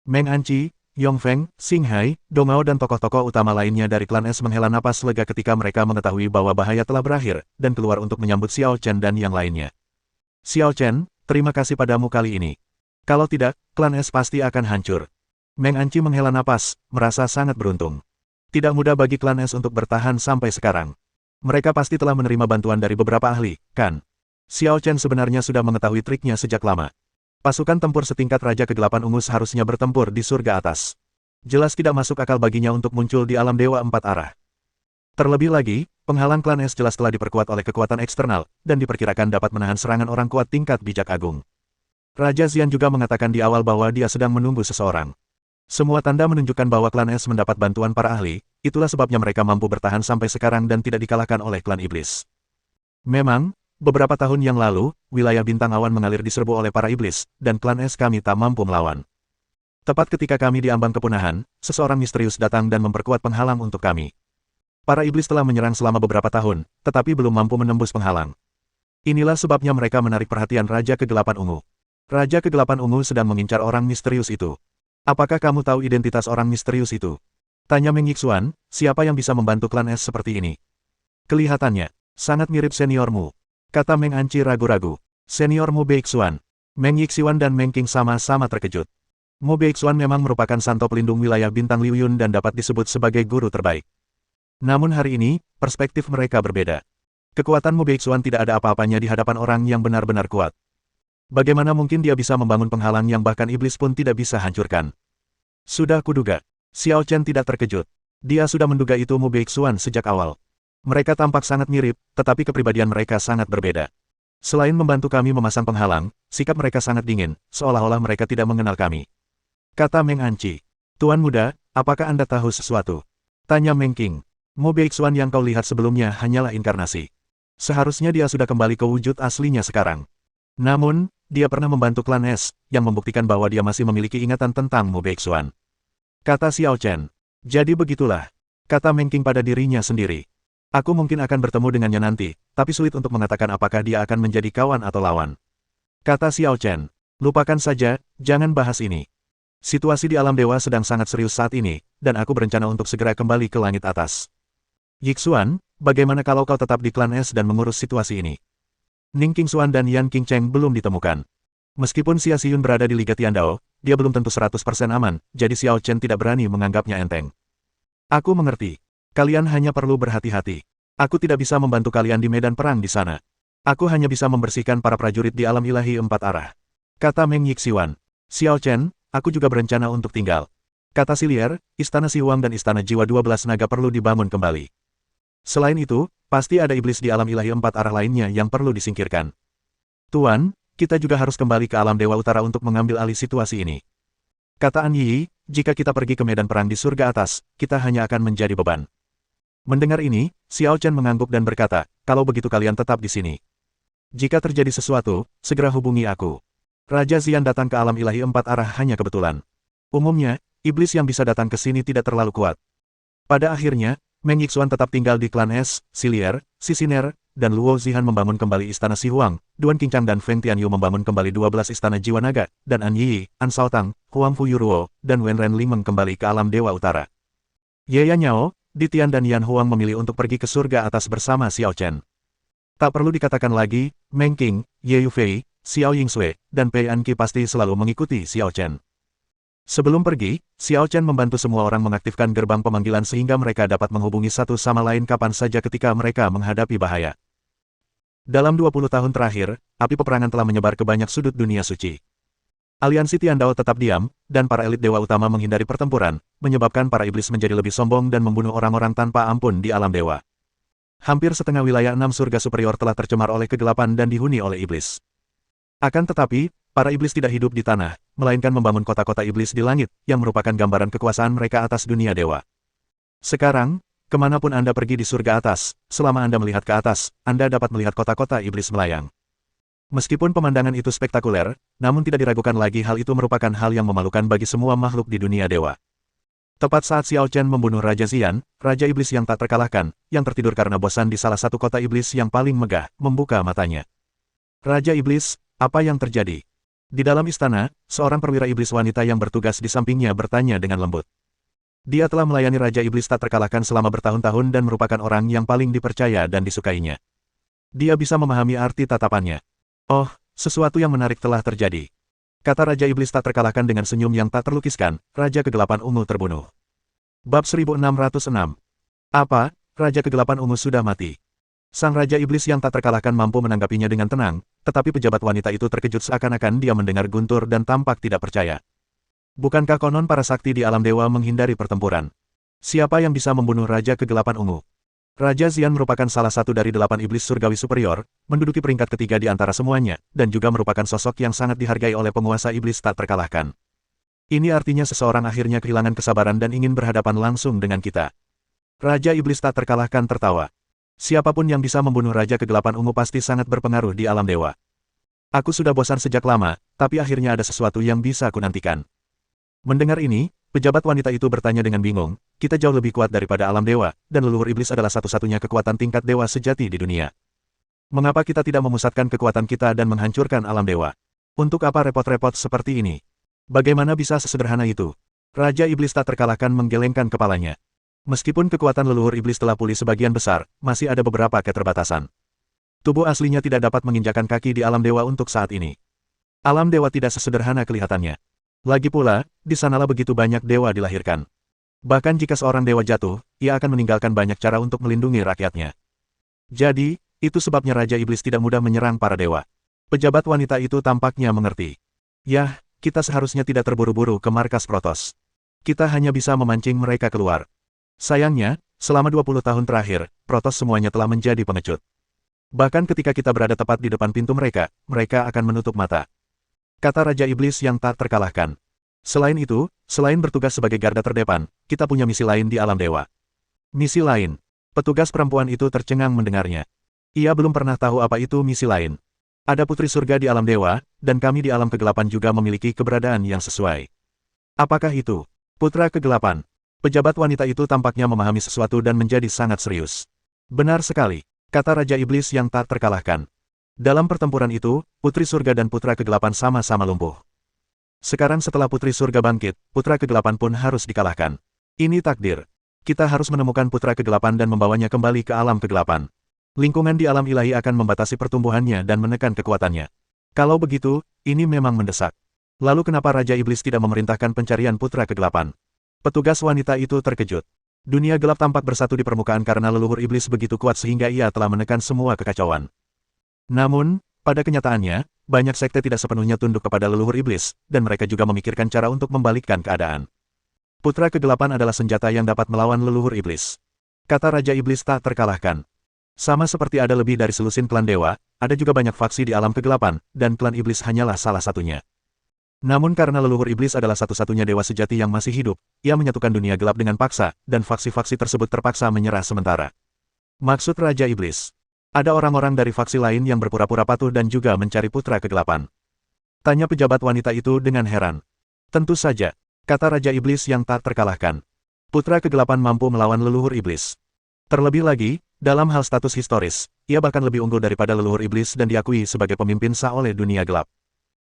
S1: Meng Anqi, Yong Feng, Xing Hai, Dongao dan tokoh-tokoh utama lainnya dari klan S menghela napas lega ketika mereka mengetahui bahwa bahaya telah berakhir, dan keluar untuk menyambut Xiao Chen dan yang lainnya. Xiao Chen, terima kasih padamu kali ini. Kalau tidak, klan S pasti akan hancur. Meng Anqi menghela napas, merasa sangat beruntung. Tidak mudah bagi klan S untuk bertahan sampai sekarang. Mereka pasti telah menerima bantuan dari beberapa ahli, kan? Xiao Chen sebenarnya sudah mengetahui triknya sejak lama. Pasukan tempur setingkat Raja Kegelapan Ungu seharusnya bertempur di surga atas. Jelas tidak masuk akal baginya untuk muncul di alam dewa empat arah. Terlebih lagi, penghalang klan S jelas telah diperkuat oleh kekuatan eksternal, dan diperkirakan dapat menahan serangan orang kuat tingkat bijak agung. Raja Xian juga mengatakan di awal bahwa dia sedang menunggu seseorang. Semua tanda menunjukkan bahwa klan S mendapat bantuan para ahli, itulah sebabnya mereka mampu bertahan sampai sekarang dan tidak dikalahkan oleh klan iblis. Memang, beberapa tahun yang lalu, wilayah bintang awan mengalir diserbu oleh para iblis, dan klan S kami tak mampu melawan. Tepat ketika kami diambang kepunahan, seseorang misterius datang dan memperkuat penghalang untuk kami. Para iblis telah menyerang selama beberapa tahun, tetapi belum mampu menembus penghalang. Inilah sebabnya mereka menarik perhatian Raja Kegelapan Ungu. Raja Kegelapan Ungu sedang mengincar orang misterius itu. Apakah kamu tahu identitas orang misterius itu? Tanya Meng Yixuan, siapa yang bisa membantu klan S seperti ini? Kelihatannya, sangat mirip seniormu. Kata Meng Anqi ragu-ragu. Seniormu Beixuan. Meng Yixuan dan Meng Qing sama-sama terkejut. Mu Beixuan memang merupakan santo pelindung wilayah bintang Liu Yun dan dapat disebut sebagai guru terbaik. Namun hari ini, perspektif mereka berbeda. Kekuatan Mu Beixuan tidak ada apa-apanya di hadapan orang yang benar-benar kuat. Bagaimana mungkin dia bisa membangun penghalang yang bahkan iblis pun tidak bisa hancurkan? Sudah kuduga. Xiao Chen tidak terkejut. Dia sudah menduga itu Mu Beixuan sejak awal. Mereka tampak sangat mirip, tetapi kepribadian mereka sangat berbeda. Selain membantu kami memasang penghalang, sikap mereka sangat dingin, seolah-olah mereka tidak mengenal kami. Kata Meng Anqi. Tuan muda, apakah Anda tahu sesuatu? Tanya Meng Qing. Mu Beixuan yang kau lihat sebelumnya hanyalah inkarnasi. Seharusnya dia sudah kembali ke wujud aslinya sekarang. Namun, dia pernah membantu klan S, yang membuktikan bahwa dia masih memiliki ingatan tentang Mu Beixuan. Kata Xiao Chen. Jadi begitulah. Kata Meng Qing pada dirinya sendiri. Aku mungkin akan bertemu dengannya nanti, tapi sulit untuk mengatakan apakah dia akan menjadi kawan atau lawan. Kata Xiao Chen. Lupakan saja, jangan bahas ini. Situasi di alam dewa sedang sangat serius saat ini, dan aku berencana untuk segera kembali ke langit atas. Yixuan, bagaimana kalau kau tetap di klan S dan mengurus situasi ini? Ning Qingxuan dan Yan Qingcheng belum ditemukan. Meskipun Xia Xiyun berada di Liga Tiandao, dia belum tentu 100% aman, jadi Xiao Chen tidak berani menganggapnya enteng. Aku mengerti. Kalian hanya perlu berhati-hati. Aku tidak bisa membantu kalian di medan perang di sana. Aku hanya bisa membersihkan para prajurit di alam ilahi empat arah. Kata Meng Yixuan. Xiao Chen, aku juga berencana untuk tinggal. Kata Silier, Istana Si Huang dan Istana Jiwa 12 Naga perlu dibangun kembali. Selain itu, pasti ada iblis di alam ilahi empat arah lainnya yang perlu disingkirkan. Tuan, kita juga harus kembali ke alam Dewa Utara untuk mengambil alih situasi ini. Kata An Yi, jika kita pergi ke medan perang di surga atas, kita hanya akan menjadi beban. Mendengar ini, Xiao Chen mengangguk dan berkata, kalau begitu kalian tetap di sini. Jika terjadi sesuatu, segera hubungi aku. Raja Xian datang ke alam ilahi empat arah hanya kebetulan. Umumnya, iblis yang bisa datang ke sini tidak terlalu kuat. Pada akhirnya, Meng Yixuan tetap tinggal di klan S, Silier, Sisiner, dan Luo Zihan membangun kembali Istana Si Huang, Duan Qingchang dan Feng Tianyu membangun kembali 12 Istana Jiwa Naga, dan An Yi, An Shaotang, Huang Fuyuruo, dan Wen Renlingmeng kembali ke alam Dewa Utara. Ye Yanyao, Ditian dan Yan Huang memilih untuk pergi ke surga atas bersama Xiao Chen. Tak perlu dikatakan lagi, Meng Qing, Ye Yufei, Xiao Yingsui, dan Pei Anqi pasti selalu mengikuti Xiao Chen. Sebelum pergi, Xiao Chen membantu semua orang mengaktifkan gerbang pemanggilan sehingga mereka dapat menghubungi satu sama lain kapan saja ketika mereka menghadapi bahaya. Dalam 20 tahun terakhir, api peperangan telah menyebar ke banyak sudut dunia suci. Aliansi Tiandao tetap diam, dan para elit dewa utama menghindari pertempuran, menyebabkan para iblis menjadi lebih sombong dan membunuh orang-orang tanpa ampun di alam dewa. Hampir setengah wilayah 6 surga superior telah tercemar oleh kegelapan dan dihuni oleh iblis. Akan tetapi, para iblis tidak hidup di tanah, melainkan membangun kota-kota iblis di langit, yang merupakan gambaran kekuasaan mereka atas dunia dewa. Sekarang, kemanapun Anda pergi di surga atas, selama Anda melihat ke atas, Anda dapat melihat kota-kota iblis melayang. Meskipun pemandangan itu spektakuler, namun tidak diragukan lagi hal itu merupakan hal yang memalukan bagi semua makhluk di dunia dewa. Tepat saat Xiao Chen membunuh Raja Xian, Raja Iblis yang tak terkalahkan, yang tertidur karena bosan di salah satu kota iblis yang paling megah, membuka matanya. Raja Iblis, apa yang terjadi? Di dalam istana, seorang perwira iblis wanita yang bertugas di sampingnya bertanya dengan lembut. Dia telah melayani Raja Iblis tak terkalahkan selama bertahun-tahun dan merupakan orang yang paling dipercaya dan disukainya. Dia bisa memahami arti tatapannya. Oh, sesuatu yang menarik telah terjadi. Kata Raja Iblis tak terkalahkan dengan senyum yang tak terlukiskan, Raja Kegelapan Ungu terbunuh. Bab 1606. Apa, Raja Kegelapan Ungu sudah mati? Sang Raja Iblis yang tak terkalahkan mampu menanggapinya dengan tenang, tetapi pejabat wanita itu terkejut seakan-akan dia mendengar guntur dan tampak tidak percaya. Bukankah konon para sakti di alam dewa menghindari pertempuran? Siapa yang bisa membunuh Raja Kegelapan Ungu? Raja Xian merupakan salah satu dari 8 iblis surgawi superior, menduduki peringkat ketiga di antara semuanya, dan juga merupakan sosok yang sangat dihargai oleh penguasa iblis tak terkalahkan. Ini artinya seseorang akhirnya kehilangan kesabaran dan ingin berhadapan langsung dengan kita. Raja Iblis tak terkalahkan tertawa. Siapapun yang bisa membunuh Raja Kegelapan Ungu pasti sangat berpengaruh di alam dewa. Aku sudah bosan sejak lama, tapi akhirnya ada sesuatu yang bisa aku nantikan. Mendengar ini, pejabat wanita itu bertanya dengan bingung, kita jauh lebih kuat daripada alam dewa, dan leluhur iblis adalah satu-satunya kekuatan tingkat dewa sejati di dunia. Mengapa kita tidak memusatkan kekuatan kita dan menghancurkan alam dewa? Untuk apa repot-repot seperti ini? Bagaimana bisa sesederhana itu? Raja Iblis tak terkalahkan menggelengkan kepalanya. Meskipun kekuatan leluhur iblis telah pulih sebagian besar, masih ada beberapa keterbatasan. Tubuh aslinya tidak dapat menginjakan kaki di alam dewa untuk saat ini. Alam dewa tidak sesederhana kelihatannya. Lagi pula, di sanalah begitu banyak dewa dilahirkan. Bahkan jika seorang dewa jatuh, ia akan meninggalkan banyak cara untuk melindungi rakyatnya. Jadi, itu sebabnya Raja Iblis tidak mudah menyerang para dewa. Pejabat wanita itu tampaknya mengerti. Yah, kita seharusnya tidak terburu-buru ke markas Protoss. Kita hanya bisa memancing mereka keluar. Sayangnya, selama 20 tahun terakhir, Protoss semuanya telah menjadi pengecut. Bahkan ketika kita berada tepat di depan pintu mereka, mereka akan menutup mata. Kata Raja Iblis yang tak terkalahkan. Selain itu, selain bertugas sebagai garda terdepan, kita punya misi lain di alam dewa. Misi lain. Petugas perempuan itu tercengang mendengarnya. Ia belum pernah tahu apa itu misi lain. Ada putri surga di alam dewa, dan kami di alam kegelapan juga memiliki keberadaan yang sesuai. Apakah itu? Putra kegelapan. Pejabat wanita itu tampaknya memahami sesuatu dan menjadi sangat serius. Benar sekali, kata Raja Iblis yang tak terkalahkan. Dalam pertempuran itu, putri surga dan putra kegelapan sama-sama lumpuh. Sekarang setelah putri surga bangkit, putra kegelapan pun harus dikalahkan. Ini takdir. Kita harus menemukan putra kegelapan dan membawanya kembali ke alam kegelapan. Lingkungan di alam ilahi akan membatasi pertumbuhannya dan menekan kekuatannya. Kalau begitu, ini memang mendesak. Lalu kenapa Raja Iblis tidak memerintahkan pencarian putra kegelapan? Petugas wanita itu terkejut. Dunia gelap tampak bersatu di permukaan karena leluhur iblis begitu kuat sehingga ia telah menekan semua kekacauan. Namun, pada kenyataannya, banyak sekte tidak sepenuhnya tunduk kepada leluhur iblis, dan mereka juga memikirkan cara untuk membalikkan keadaan. Putra kegelapan adalah senjata yang dapat melawan leluhur iblis. Kata Raja Iblis tak terkalahkan. Sama seperti ada lebih dari selusin klan dewa, ada juga banyak faksi di alam kegelapan, dan klan iblis hanyalah salah satunya. Namun karena leluhur iblis adalah satu-satunya dewa sejati yang masih hidup, ia menyatukan dunia gelap dengan paksa, dan faksi-faksi tersebut terpaksa menyerah sementara. Maksud Raja Iblis. Ada orang-orang dari faksi lain yang berpura-pura patuh dan juga mencari putra kegelapan. Tanya pejabat wanita itu dengan heran. Tentu saja, kata Raja Iblis yang tak terkalahkan. Putra kegelapan mampu melawan leluhur iblis. Terlebih lagi, dalam hal status historis, ia bahkan lebih unggul daripada leluhur iblis dan diakui sebagai pemimpin sah oleh dunia gelap.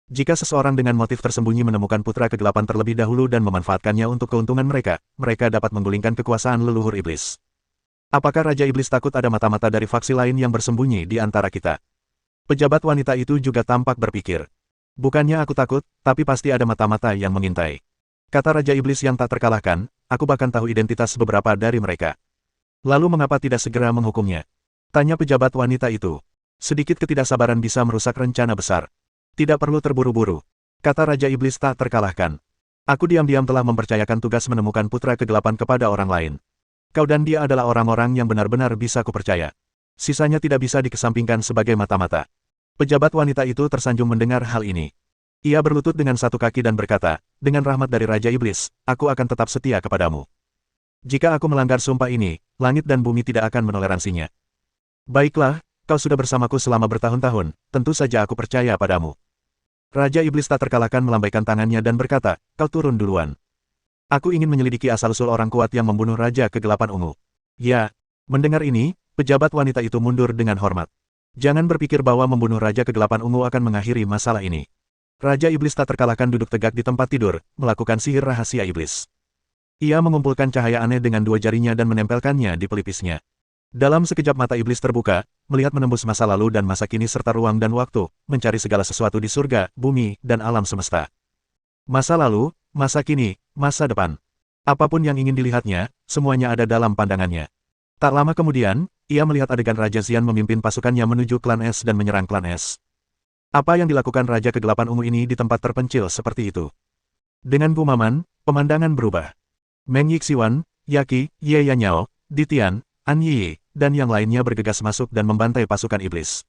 S1: Jika seseorang dengan motif tersembunyi menemukan putra kegelapan terlebih dahulu dan memanfaatkannya untuk keuntungan mereka, mereka dapat menggulingkan kekuasaan leluhur iblis. Apakah Raja Iblis takut ada mata-mata dari faksi lain yang bersembunyi di antara kita? Pejabat wanita itu juga tampak berpikir. Bukannya aku takut, tapi pasti ada mata-mata yang mengintai. Kata Raja Iblis yang tak terkalahkan, aku bahkan tahu identitas beberapa dari mereka. Lalu mengapa tidak segera menghukumnya? Tanya pejabat wanita itu. Sedikit ketidaksabaran bisa merusak rencana besar. Tidak perlu terburu-buru. kata Raja Iblis tak terkalahkan. Aku diam-diam telah mempercayakan tugas menemukan putra kegelapan kepada orang lain. Kau dan dia adalah orang-orang yang benar-benar bisa kupercaya. Sisanya tidak bisa dikesampingkan sebagai mata-mata. Pejabat wanita itu tersanjung mendengar hal ini. Ia berlutut dengan satu kaki dan berkata, dengan rahmat dari Raja Iblis, aku akan tetap setia kepadamu. Jika aku melanggar sumpah ini, langit dan bumi tidak akan menoleransinya. Baiklah, kau sudah bersamaku selama bertahun-tahun, tentu saja aku percaya padamu. Raja Iblis tak terkalahkan melambaikan tangannya dan berkata, kau turun duluan. Aku ingin menyelidiki asal-usul orang kuat yang membunuh Raja Kegelapan Ungu. Ya, mendengar ini, pejabat wanita itu mundur dengan hormat. Jangan berpikir bahwa membunuh Raja Kegelapan Ungu akan mengakhiri masalah ini. Raja Iblis tak terkalahkan duduk tegak di tempat tidur, melakukan sihir rahasia iblis. Ia mengumpulkan cahaya aneh dengan dua jarinya dan menempelkannya di pelipisnya. Dalam sekejap mata iblis terbuka, melihat menembus masa lalu dan masa kini serta ruang dan waktu, mencari segala sesuatu di surga, bumi, dan alam semesta. Masa lalu, masa kini, masa depan. Apapun yang ingin dilihatnya, semuanya ada dalam pandangannya. Tak lama kemudian, ia melihat adegan Raja Xian memimpin pasukannya menuju klan Es dan menyerang klan Es. Apa yang dilakukan Raja Kegelapan Ungu ini di tempat terpencil seperti itu? Dengan gumaman, pemandangan berubah. Meng Yixian, Yaqi, Ye Yanyao, Ditian, An Yi, dan yang lainnya bergegas masuk dan membantai pasukan iblis.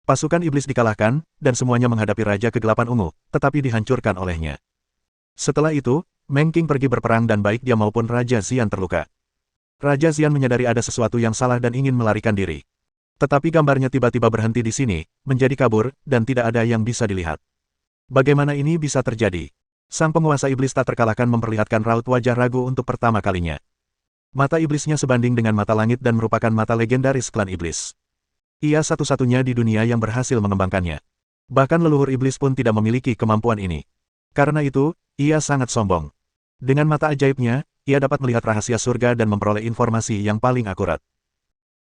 S1: Pasukan iblis dikalahkan, dan semuanya menghadapi Raja Kegelapan Ungu, tetapi dihancurkan olehnya. Setelah itu, Meng Qing pergi berperang dan baik dia maupun Raja Xian terluka. Raja Xian menyadari ada sesuatu yang salah dan ingin melarikan diri. Tetapi gambarnya tiba-tiba berhenti di sini, menjadi kabur, dan tidak ada yang bisa dilihat. Bagaimana ini bisa terjadi? Sang penguasa iblis tak terkalahkan memperlihatkan raut wajah ragu untuk pertama kalinya. Mata iblisnya sebanding dengan mata langit dan merupakan mata legendaris klan iblis. Ia satu-satunya di dunia yang berhasil mengembangkannya. Bahkan leluhur iblis pun tidak memiliki kemampuan ini. Karena itu, ia sangat sombong. Dengan mata ajaibnya, ia dapat melihat rahasia surga dan memperoleh informasi yang paling akurat.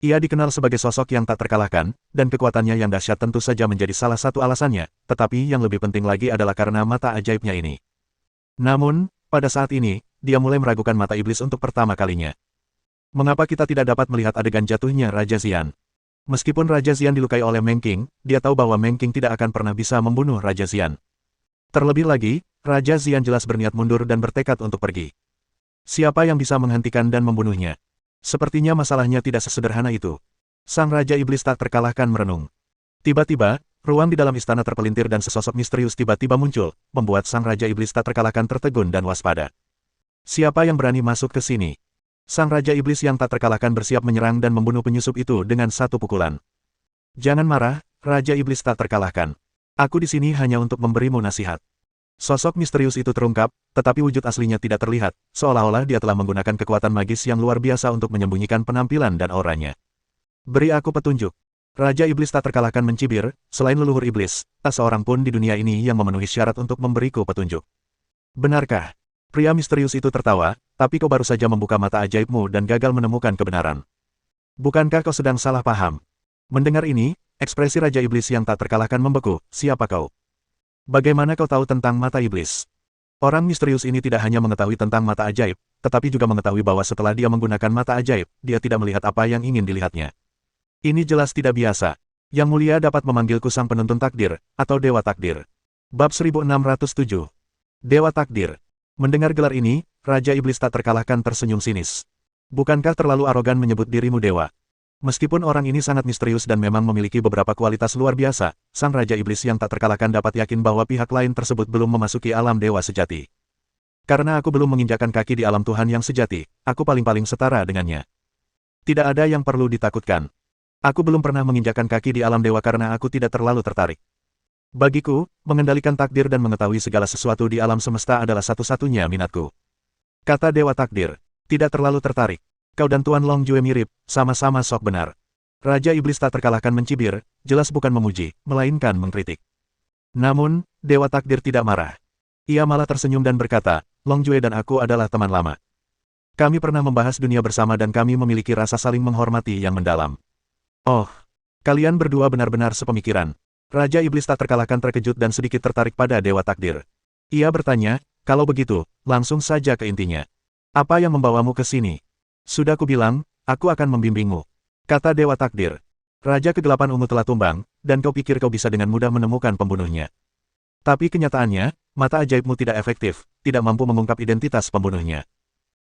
S1: Ia dikenal sebagai sosok yang tak terkalahkan, dan kekuatannya yang dahsyat tentu saja menjadi salah satu alasannya, tetapi yang lebih penting lagi adalah karena mata ajaibnya ini. Namun, pada saat ini, dia mulai meragukan mata iblis untuk pertama kalinya. Mengapa kita tidak dapat melihat adegan jatuhnya Raja Xian? Meskipun Raja Xian dilukai oleh Meng Qing, dia tahu bahwa Meng Qing tidak akan pernah bisa membunuh Raja Xian. Terlebih lagi, Raja Xian jelas berniat mundur dan bertekad untuk pergi. Siapa yang bisa menghentikan dan membunuhnya? Sepertinya masalahnya tidak sesederhana itu. Sang Raja Iblis tak terkalahkan merenung. Tiba-tiba, ruang di dalam istana terpelintir dan sesosok misterius tiba-tiba muncul, membuat Sang Raja Iblis tak terkalahkan tertegun dan waspada. Siapa yang berani masuk ke sini? Sang Raja Iblis yang tak terkalahkan bersiap menyerang dan membunuh penyusup itu dengan satu pukulan. Jangan marah, Raja Iblis tak terkalahkan. Aku di sini hanya untuk memberimu nasihat. Sosok misterius itu terungkap, tetapi wujud aslinya tidak terlihat, seolah-olah dia telah menggunakan kekuatan magis yang luar biasa untuk menyembunyikan penampilan dan auranya. Beri aku petunjuk. Raja Iblis tak terkalahkan mencibir, selain leluhur iblis, tak seorang pun di dunia ini yang memenuhi syarat untuk memberiku petunjuk. Benarkah? Pria misterius itu tertawa, tapi kau baru saja membuka mata ajaibmu dan gagal menemukan kebenaran. Bukankah kau sedang salah paham? Mendengar ini, ekspresi Raja Iblis yang tak terkalahkan membeku, siapa kau? Bagaimana kau tahu tentang mata iblis? Orang misterius ini tidak hanya mengetahui tentang mata ajaib, tetapi juga mengetahui bahwa setelah dia menggunakan mata ajaib, dia tidak melihat apa yang ingin dilihatnya. Ini jelas tidak biasa. Yang mulia dapat memanggilku sang penuntun takdir, atau Dewa Takdir. Bab 1607. Dewa Takdir. Mendengar gelar ini, Raja Iblis tak terkalahkan tersenyum sinis. Bukankah terlalu arogan menyebut dirimu dewa? Meskipun orang ini sangat misterius dan memang memiliki beberapa kualitas luar biasa, sang Raja Iblis yang tak terkalahkan dapat yakin bahwa pihak lain tersebut belum memasuki alam dewa sejati. Karena aku belum menginjakkan kaki di alam Tuhan yang sejati, aku paling-paling setara dengannya. Tidak ada yang perlu ditakutkan. Aku belum pernah menginjakkan kaki di alam dewa karena aku tidak terlalu tertarik. Bagiku, mengendalikan takdir dan mengetahui segala sesuatu di alam semesta adalah satu-satunya minatku. Kata Dewa Takdir, tidak terlalu tertarik. Kau dan Tuan Long Jue mirip, sama-sama sok benar. Raja Iblis tak terkalahkan mencibir, jelas bukan memuji, melainkan mengkritik. Namun, Dewa Takdir tidak marah. Ia malah tersenyum dan berkata, Long Jue dan aku adalah teman lama. Kami pernah membahas dunia bersama dan kami memiliki rasa saling menghormati yang mendalam. Oh, kalian berdua benar-benar sepemikiran. Raja Iblis tak terkalahkan terkejut dan sedikit tertarik pada Dewa Takdir. Ia bertanya, kalau begitu, langsung saja ke intinya. Apa yang membawamu ke sini? Sudah kubilang, aku akan membimbingmu. Kata Dewa Takdir. Raja Kegelapan Ungu telah tumbang, dan kau pikir kau bisa dengan mudah menemukan pembunuhnya. Tapi kenyataannya, mata ajaibmu tidak efektif, tidak mampu mengungkap identitas pembunuhnya.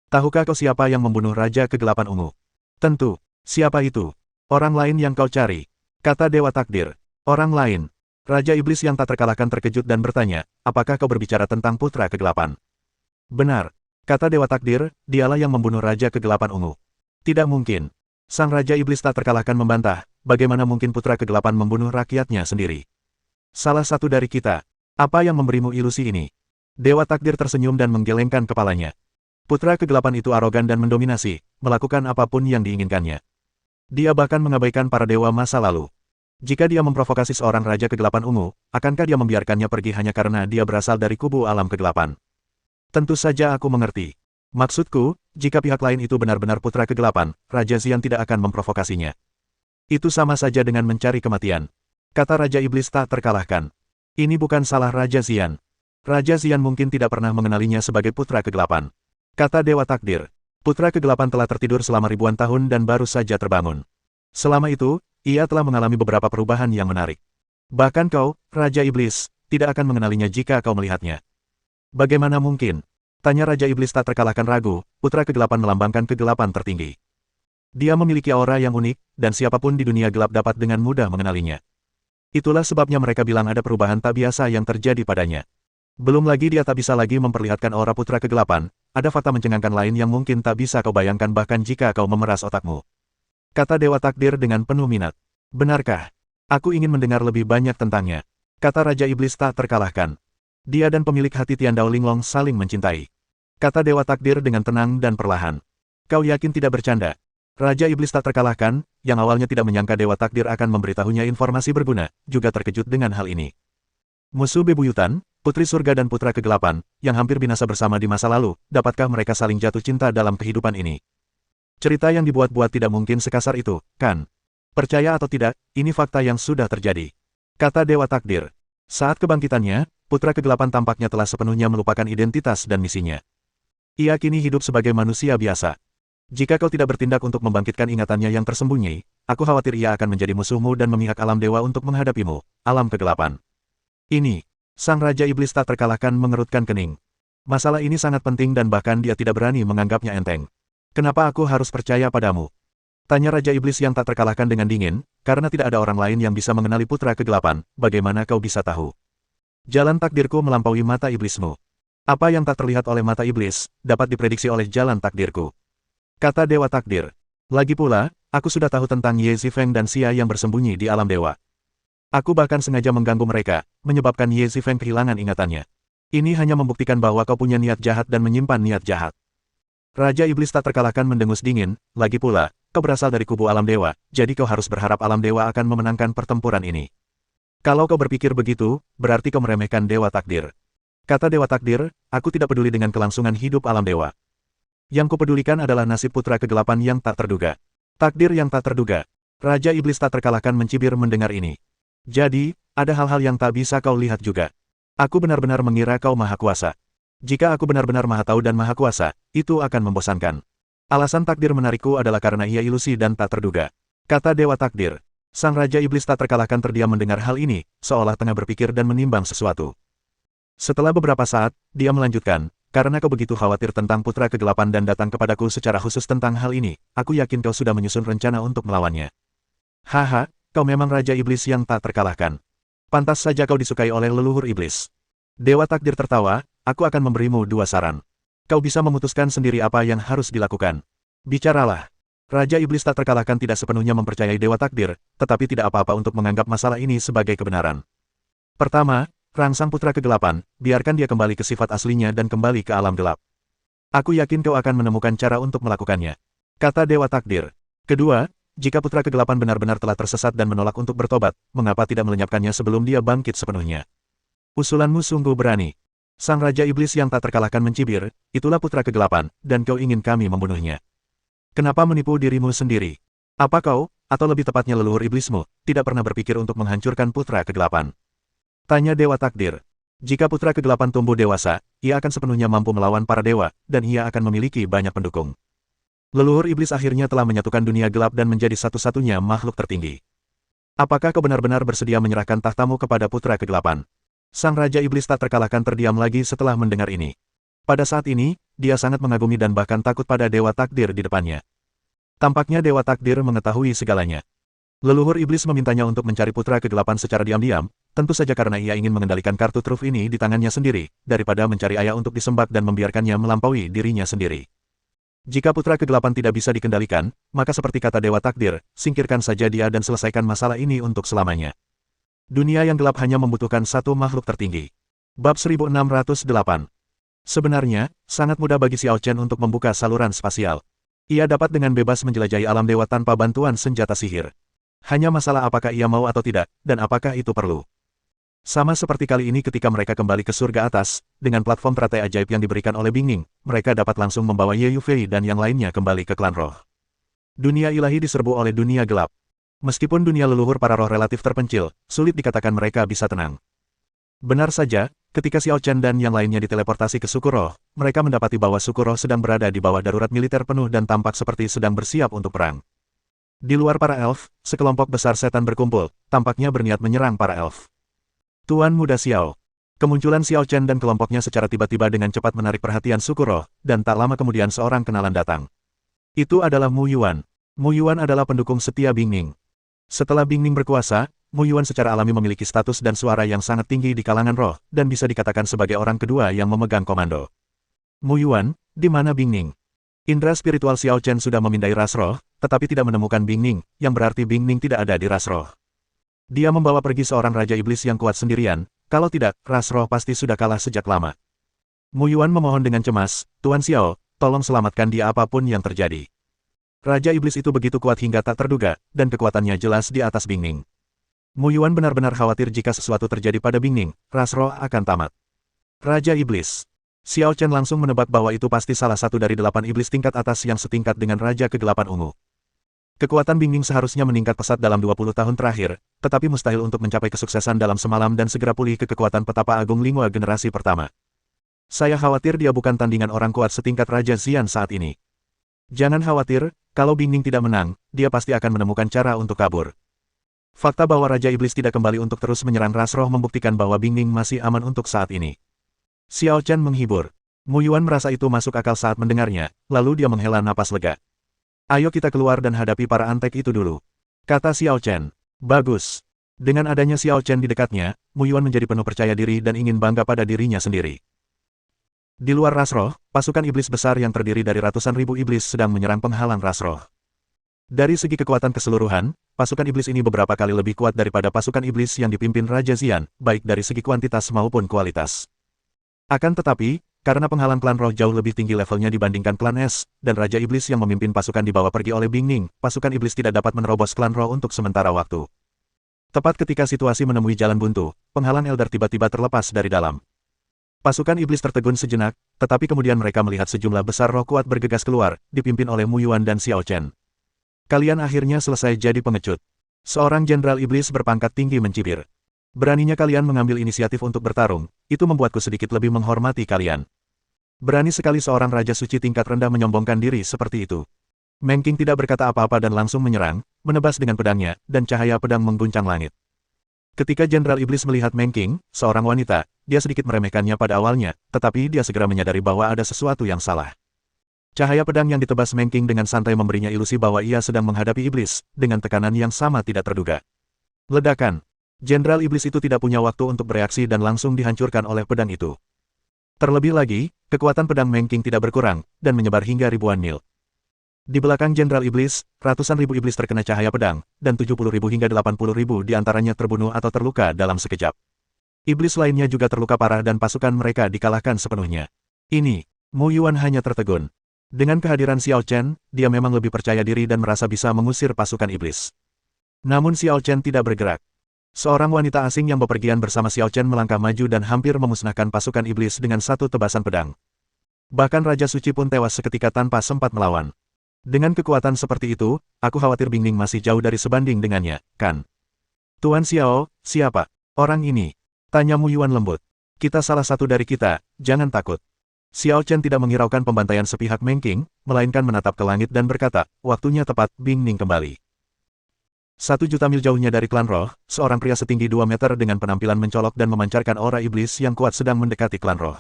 S1: Tahukah kau siapa yang membunuh Raja Kegelapan Ungu? Tentu. Siapa itu? Orang lain yang kau cari. Kata Dewa Takdir. Orang lain. Raja Iblis yang tak terkalahkan terkejut dan bertanya, apakah kau berbicara tentang Putra Kegelapan? Benar. Kata Dewa Takdir, dialah yang membunuh Raja Kegelapan Ungu. Tidak mungkin. Sang Raja Iblis tak terkalahkan membantah, bagaimana mungkin Putra Kegelapan membunuh rakyatnya sendiri? Salah satu dari kita. Apa yang memberimu ilusi ini? Dewa Takdir tersenyum dan menggelengkan kepalanya. Putra Kegelapan itu arogan dan mendominasi, melakukan apapun yang diinginkannya. Dia bahkan mengabaikan para dewa masa lalu. Jika dia memprovokasi seorang Raja Kegelapan Ungu, akankah dia membiarkannya pergi hanya karena dia berasal dari kubu alam kegelapan? Tentu saja aku mengerti. Maksudku, jika pihak lain itu benar-benar Putra Kegelapan, Raja Xian tidak akan memprovokasinya. Itu sama saja dengan mencari kematian. Kata Raja Iblis tak terkalahkan. Ini bukan salah Raja Xian. Raja Xian mungkin tidak pernah mengenalinya sebagai Putra Kegelapan. Kata Dewa Takdir. Putra Kegelapan telah tertidur selama ribuan tahun dan baru saja terbangun. Selama itu, ia telah mengalami beberapa perubahan yang menarik. Bahkan kau, Raja Iblis, tidak akan mengenalinya jika kau melihatnya. Bagaimana mungkin? Tanya Raja Iblis tak terkalahkan ragu, Putra Kegelapan melambangkan kegelapan tertinggi. Dia memiliki aura yang unik, dan siapapun di dunia gelap dapat dengan mudah mengenalinya. Itulah sebabnya mereka bilang ada perubahan tak biasa yang terjadi padanya. Belum lagi dia tak bisa lagi memperlihatkan aura Putra Kegelapan, ada fakta mencengangkan lain yang mungkin tak bisa kau bayangkan bahkan jika kau memeras otakmu. Kata Dewa Takdir dengan penuh minat. Benarkah? Aku ingin mendengar lebih banyak tentangnya. Kata Raja Iblis tak terkalahkan. Dia dan pemilik hati Tian Dao Linglong saling mencintai. Kata Dewa Takdir dengan tenang dan perlahan. Kau yakin tidak bercanda? Raja Iblis tak terkalahkan, yang awalnya tidak menyangka Dewa Takdir akan memberitahunya informasi berguna, juga terkejut dengan hal ini. Musuh bebuyutan, Putri Surga dan Putra Kegelapan, yang hampir binasa bersama di masa lalu, dapatkah mereka saling jatuh cinta dalam kehidupan ini? Cerita yang dibuat-buat tidak mungkin sekasar itu, kan? Percaya atau tidak, ini fakta yang sudah terjadi. Kata Dewa Takdir. Saat kebangkitannya, Putra Kegelapan tampaknya telah sepenuhnya melupakan identitas dan misinya. Ia kini hidup sebagai manusia biasa. Jika kau tidak bertindak untuk membangkitkan ingatannya yang tersembunyi, aku khawatir ia akan menjadi musuhmu dan memihak alam dewa untuk menghadapimu, alam kegelapan. Ini, Sang Raja Iblis tak terkalahkan mengerutkan kening. Masalah ini sangat penting dan bahkan dia tidak berani menganggapnya enteng. Kenapa aku harus percaya padamu? Tanya Raja Iblis yang tak terkalahkan dengan dingin, karena tidak ada orang lain yang bisa mengenali Putra Kegelapan, bagaimana kau bisa tahu? Jalan takdirku melampaui mata iblismu. Apa yang tak terlihat oleh mata iblis, dapat diprediksi oleh jalan takdirku. Kata Dewa Takdir. Lagi pula, aku sudah tahu tentang Ye Zifeng dan Xia yang bersembunyi di alam dewa. Aku bahkan sengaja mengganggu mereka, menyebabkan Ye Zifeng kehilangan ingatannya. Ini hanya membuktikan bahwa kau punya niat jahat dan menyimpan niat jahat. Raja Iblis tak terkalahkan mendengus dingin, lagi pula, kau berasal dari kubu alam dewa, jadi kau harus berharap alam dewa akan memenangkan pertempuran ini. Kalau kau berpikir begitu, berarti kau meremehkan Dewa Takdir. Kata Dewa Takdir, aku tidak peduli dengan kelangsungan hidup alam dewa. Yang kupedulikan adalah nasib Putra Kegelapan yang tak terduga. Takdir yang tak terduga. Raja Iblis tak terkalahkan mencibir mendengar ini. Jadi, ada hal-hal yang tak bisa kau lihat juga. Aku benar-benar mengira kau maha kuasa. Jika aku benar-benar maha tahu dan maha kuasa, itu akan membosankan. Alasan takdir menarikku adalah karena ia ilusi dan tak terduga. Kata Dewa Takdir. Sang Raja Iblis tak terkalahkan terdiam mendengar hal ini, seolah tengah berpikir dan menimbang sesuatu. Setelah beberapa saat, dia melanjutkan, karena kau begitu khawatir tentang Putra Kegelapan dan datang kepadaku secara khusus tentang hal ini, aku yakin kau sudah menyusun rencana untuk melawannya. Haha, kau memang Raja Iblis yang tak terkalahkan. Pantas saja kau disukai oleh leluhur iblis. Dewa Takdir tertawa, aku akan memberimu dua saran. Kau bisa memutuskan sendiri apa yang harus dilakukan. Bicaralah. Raja Iblis tak terkalahkan tidak sepenuhnya mempercayai Dewa Takdir, tetapi tidak apa-apa untuk menganggap masalah ini sebagai kebenaran. Pertama, rangsang Putra Kegelapan, biarkan dia kembali ke sifat aslinya dan kembali ke alam gelap. Aku yakin kau akan menemukan cara untuk melakukannya. Kata Dewa Takdir. Kedua, jika Putra Kegelapan benar-benar telah tersesat dan menolak untuk bertobat, mengapa tidak melenyapkannya sebelum dia bangkit sepenuhnya? Usulanmu sungguh berani. Sang Raja Iblis yang tak terkalahkan mencibir, itulah Putra Kegelapan, dan kau ingin kami membunuhnya. Kenapa menipu dirimu sendiri? Apa kau, atau lebih tepatnya leluhur iblismu, tidak pernah berpikir untuk menghancurkan Putra Kegelapan? Tanya Dewa Takdir. Jika Putra Kegelapan tumbuh dewasa, ia akan sepenuhnya mampu melawan para dewa, dan ia akan memiliki banyak pendukung. Leluhur iblis akhirnya telah menyatukan dunia gelap dan menjadi satu-satunya makhluk tertinggi. Apakah kau benar-benar bersedia menyerahkan tahtamu kepada Putra Kegelapan? Sang Raja Iblis tak terkalahkan terdiam lagi setelah mendengar ini. Pada saat ini, dia sangat mengagumi dan bahkan takut pada Dewa Takdir di depannya. Tampaknya Dewa Takdir mengetahui segalanya. Leluhur Iblis memintanya untuk mencari putra kegelapan secara diam-diam, tentu saja karena ia ingin mengendalikan kartu truf ini di tangannya sendiri, daripada mencari ayah untuk disembah dan membiarkannya melampaui dirinya sendiri. Jika putra kegelapan tidak bisa dikendalikan, maka seperti kata Dewa Takdir, singkirkan saja dia dan selesaikan masalah ini untuk selamanya. Dunia yang gelap hanya membutuhkan satu makhluk tertinggi. Bab 1608. Sebenarnya, sangat mudah bagi Xiao Chen untuk membuka saluran spasial. Ia dapat dengan bebas menjelajahi alam dewa tanpa bantuan senjata sihir. Hanya masalah apakah ia mau atau tidak, dan apakah itu perlu. Sama seperti kali ini ketika mereka kembali ke surga atas, dengan platform teratai ajaib yang diberikan oleh Bingning, mereka dapat langsung membawa Ye Yufei dan yang lainnya kembali ke klan roh. Dunia ilahi diserbu oleh dunia gelap. Meskipun dunia leluhur para roh relatif terpencil, sulit dikatakan mereka bisa tenang. Benar saja, ketika Xiao Chen dan yang lainnya diteleportasi ke suku roh, mereka mendapati bahwa suku roh sedang berada di bawah darurat militer penuh dan tampak seperti sedang bersiap untuk perang. Di luar para elf, sekelompok besar setan berkumpul, tampaknya berniat menyerang para elf. Tuan Muda Xiao. Kemunculan Xiao Chen dan kelompoknya secara tiba-tiba dengan cepat menarik perhatian suku roh, dan tak lama kemudian seorang kenalan datang. Itu adalah Mu Yuan. Mu Yuan adalah pendukung setia Bingning. Setelah Bingning berkuasa, Mu Yuan secara alami memiliki status dan suara yang sangat tinggi di kalangan roh, dan bisa dikatakan sebagai orang kedua yang memegang komando. Mu Yuan, di mana Bingning? Indra spiritual Xiao Chen sudah memindai ras roh, tetapi tidak menemukan Bingning, yang berarti Bingning tidak ada di ras roh. Dia membawa pergi seorang Raja Iblis yang kuat sendirian, kalau tidak, ras roh pasti sudah kalah sejak lama. Mu Yuan memohon dengan cemas, Tuan Xiao, tolong selamatkan dia apapun yang terjadi. Raja Iblis itu begitu kuat hingga tak terduga, dan kekuatannya jelas di atas Bingning. Mu Yuan benar-benar khawatir jika sesuatu terjadi pada Bingning, ras roh akan tamat. Raja Iblis. Xiao Chen langsung menebak bahwa itu pasti salah satu dari 8 iblis tingkat atas yang setingkat dengan Raja Kegelapan Ungu. Kekuatan Bingning seharusnya meningkat pesat dalam 20 tahun terakhir, tetapi mustahil untuk mencapai kesuksesan dalam semalam dan segera pulih ke kekuatan petapa agung Lingua generasi pertama. Saya khawatir dia bukan tandingan orang kuat setingkat Raja Xian saat ini. Jangan khawatir, kalau Bingning tidak menang, dia pasti akan menemukan cara untuk kabur. Fakta bahwa Raja Iblis tidak kembali untuk terus menyerang ras roh membuktikan bahwa Bingning masih aman untuk saat ini. Xiao Chen menghibur. Mu Yuan merasa itu masuk akal saat mendengarnya, lalu dia menghela napas lega. Ayo kita keluar dan hadapi para antek itu dulu, kata Xiao Chen. Bagus. Dengan adanya Xiao Chen di dekatnya, Mu Yuan menjadi penuh percaya diri dan ingin bangga pada dirinya sendiri. Di luar ras roh, pasukan iblis besar yang terdiri dari ratusan ribu iblis sedang menyerang penghalang ras roh. Dari segi kekuatan keseluruhan, pasukan iblis ini beberapa kali lebih kuat daripada pasukan iblis yang dipimpin Raja Xian, baik dari segi kuantitas maupun kualitas. Akan tetapi, karena penghalang klan roh jauh lebih tinggi levelnya dibandingkan klan es, dan Raja Iblis yang memimpin pasukan dibawa pergi oleh Bingning, pasukan iblis tidak dapat menerobos klan roh untuk sementara waktu. Tepat ketika situasi menemui jalan buntu, penghalang Elder tiba-tiba terlepas dari dalam. Pasukan iblis tertegun sejenak, tetapi kemudian mereka melihat sejumlah besar roh kuat bergegas keluar, dipimpin oleh Mu Yuan dan Xiao Chen. Kalian akhirnya selesai jadi pengecut. Seorang jenderal iblis berpangkat tinggi mencibir. Beraninya kalian mengambil inisiatif untuk bertarung, itu membuatku sedikit lebih menghormati kalian. Berani sekali seorang raja suci tingkat rendah menyombongkan diri seperti itu. Meng Qing tidak berkata apa-apa dan langsung menyerang, menebas dengan pedangnya, dan cahaya pedang mengguncang langit. Ketika Jenderal Iblis melihat Meng Qing, seorang wanita, dia sedikit meremehkannya pada awalnya, tetapi dia segera menyadari bahwa ada sesuatu yang salah. Cahaya pedang yang ditebas Meng Qing dengan santai memberinya ilusi bahwa ia sedang menghadapi iblis, dengan tekanan yang sama tidak terduga. Ledakan. Jenderal Iblis itu tidak punya waktu untuk bereaksi dan langsung dihancurkan oleh pedang itu. Terlebih lagi, kekuatan pedang Meng Qing tidak berkurang, dan menyebar hingga ribuan mil. Di belakang Jenderal Iblis, ratusan ribu iblis terkena cahaya pedang, dan 70.000 hingga 80.000 diantaranya terbunuh atau terluka dalam sekejap. Iblis lainnya juga terluka parah dan pasukan mereka dikalahkan sepenuhnya. Ini, Mu Yuan hanya tertegun. Dengan kehadiran Xiao Chen, dia memang lebih percaya diri dan merasa bisa mengusir pasukan iblis. Namun Xiao Chen tidak bergerak. Seorang wanita asing yang bepergian bersama Xiao Chen melangkah maju dan hampir memusnahkan pasukan iblis dengan satu tebasan pedang. Bahkan Raja Suci pun tewas seketika tanpa sempat melawan. Dengan kekuatan seperti itu, aku khawatir Bingning masih jauh dari sebanding dengannya, kan? Tuan Xiao, siapa orang ini? Tanya Mu Yuan lembut. Kita salah satu dari kita, jangan takut. Xiao Chen tidak menghiraukan pembantaian sepihak Meng Qing, melainkan menatap ke langit dan berkata, waktunya tepat, Bingning kembali. 1 juta mil jauhnya dari klan roh, seorang pria setinggi 2 meter dengan penampilan mencolok dan memancarkan aura iblis yang kuat sedang mendekati klan roh.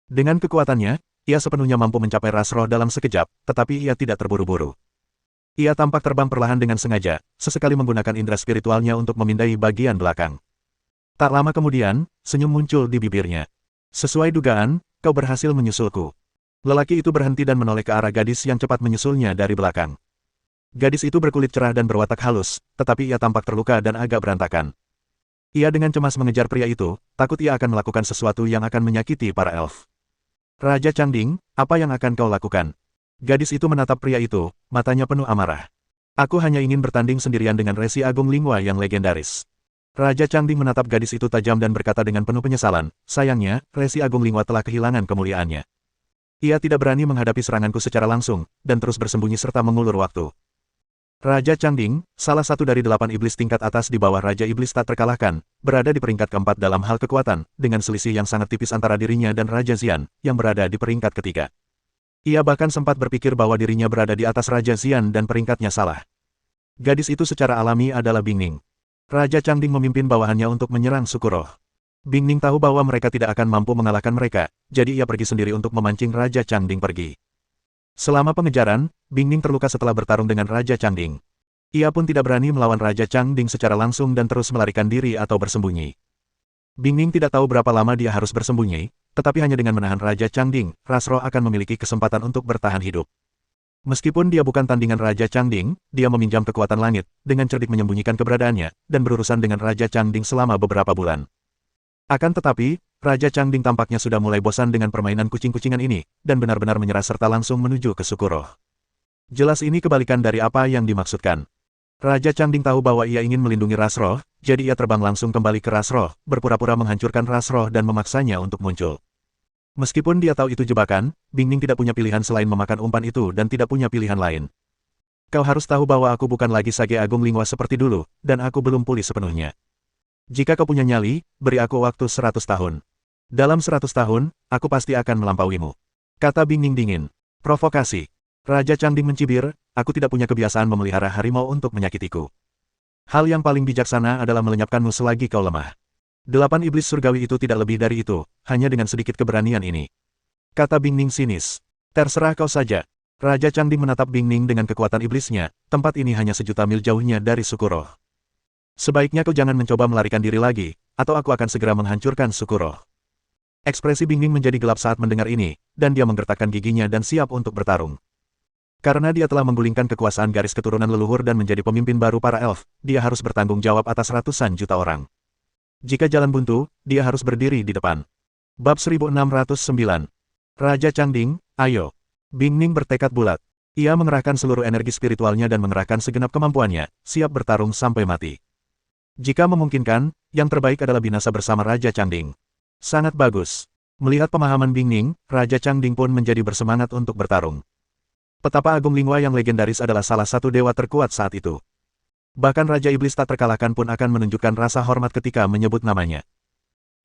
S1: Dengan kekuatannya, ia sepenuhnya mampu mencapai ras roh dalam sekejap, tetapi ia tidak terburu-buru. Ia tampak terbang perlahan dengan sengaja, sesekali menggunakan indera spiritualnya untuk memindai bagian belakang. Tak lama kemudian, senyum muncul di bibirnya. Sesuai dugaan, kau berhasil menyusulku. Lelaki itu berhenti dan menoleh ke arah gadis yang cepat menyusulnya dari belakang. Gadis itu berkulit cerah dan berwatak halus, tetapi ia tampak terluka dan agak berantakan. Ia dengan cemas mengejar pria itu, takut ia akan melakukan sesuatu yang akan menyakiti para elf. Raja Changding, apa yang akan kau lakukan? Gadis itu menatap pria itu, matanya penuh amarah. Aku hanya ingin bertanding sendirian dengan Resi Agung Lingua yang legendaris. Raja Changding menatap gadis itu tajam dan berkata dengan penuh penyesalan, sayangnya, Resi Agung Lingua telah kehilangan kemuliaannya. Ia tidak berani menghadapi seranganku secara langsung, dan terus bersembunyi serta mengulur waktu. Raja Changding, salah satu dari 8 iblis tingkat atas di bawah Raja Iblis tak terkalahkan, berada di peringkat keempat dalam hal kekuatan, dengan selisih yang sangat tipis antara dirinya dan Raja Xian, yang berada di peringkat ketiga. Ia bahkan sempat berpikir bahwa dirinya berada di atas Raja Xian dan peringkatnya salah. Gadis itu secara alami adalah Bingning. Raja Changding memimpin bawahannya untuk menyerang suku roh. Bingning tahu bahwa mereka tidak akan mampu mengalahkan mereka, jadi ia pergi sendiri untuk memancing Raja Changding pergi. Selama pengejaran, Bingning terluka setelah bertarung dengan Raja Changding. Ia pun tidak berani melawan Raja Changding secara langsung dan terus melarikan diri atau bersembunyi. Bingning tidak tahu berapa lama dia harus bersembunyi, tetapi hanya dengan menahan Raja Changding, ras roh akan memiliki kesempatan untuk bertahan hidup. Meskipun dia bukan tandingan Raja Changding, dia meminjam kekuatan langit, dengan cerdik menyembunyikan keberadaannya, dan berurusan dengan Raja Changding selama beberapa bulan. Akan tetapi, Raja Changding tampaknya sudah mulai bosan dengan permainan kucing-kucingan ini, dan benar-benar menyerah serta langsung menuju ke suku roh. Jelas ini kebalikan dari apa yang dimaksudkan. Raja Changding tahu bahwa ia ingin melindungi ras roh, jadi ia terbang langsung kembali ke ras roh, berpura-pura menghancurkan ras roh dan memaksanya untuk muncul. Meskipun dia tahu itu jebakan, Bingning tidak punya pilihan selain memakan umpan itu dan tidak punya pilihan lain. Kau harus tahu bahwa aku bukan lagi Sage Agung Lingua seperti dulu, dan aku belum pulih sepenuhnya. Jika kau punya nyali, beri aku waktu 100 tahun. Dalam 100 tahun, aku pasti akan melampauimu. Kata Bingning dingin. Provokasi. Raja Changding mencibir, aku tidak punya kebiasaan memelihara harimau untuk menyakitiku. Hal yang paling bijaksana adalah melenyapkanmu selagi kau lemah. 8 iblis surgawi itu tidak lebih dari itu, hanya dengan sedikit keberanian ini. Kata Bingning sinis. Terserah kau saja. Raja Changding menatap Bingning dengan kekuatan iblisnya, tempat ini hanya 1 juta mil jauhnya dari suku roh. Sebaiknya kau jangan mencoba melarikan diri lagi, atau aku akan segera menghancurkan suku roh. Ekspresi Bingning menjadi gelap saat mendengar ini, dan dia menggertakkan giginya dan siap untuk bertarung. Karena dia telah menggulingkan kekuasaan garis keturunan leluhur dan menjadi pemimpin baru para elf, dia harus bertanggung jawab atas ratusan juta orang. Jika jalan buntu, dia harus berdiri di depan. Bab 1609. Raja Changding, ayo. Bingning bertekad bulat. Ia mengerahkan seluruh energi spiritualnya dan mengerahkan segenap kemampuannya, siap bertarung sampai mati. Jika memungkinkan, yang terbaik adalah binasa bersama Raja Changding. Sangat bagus. Melihat pemahaman Bingning, Raja Changding pun menjadi bersemangat untuk bertarung. Petapa Agung Lingua yang legendaris adalah salah satu dewa terkuat saat itu. Bahkan Raja Iblis tak terkalahkan pun akan menunjukkan rasa hormat ketika menyebut namanya.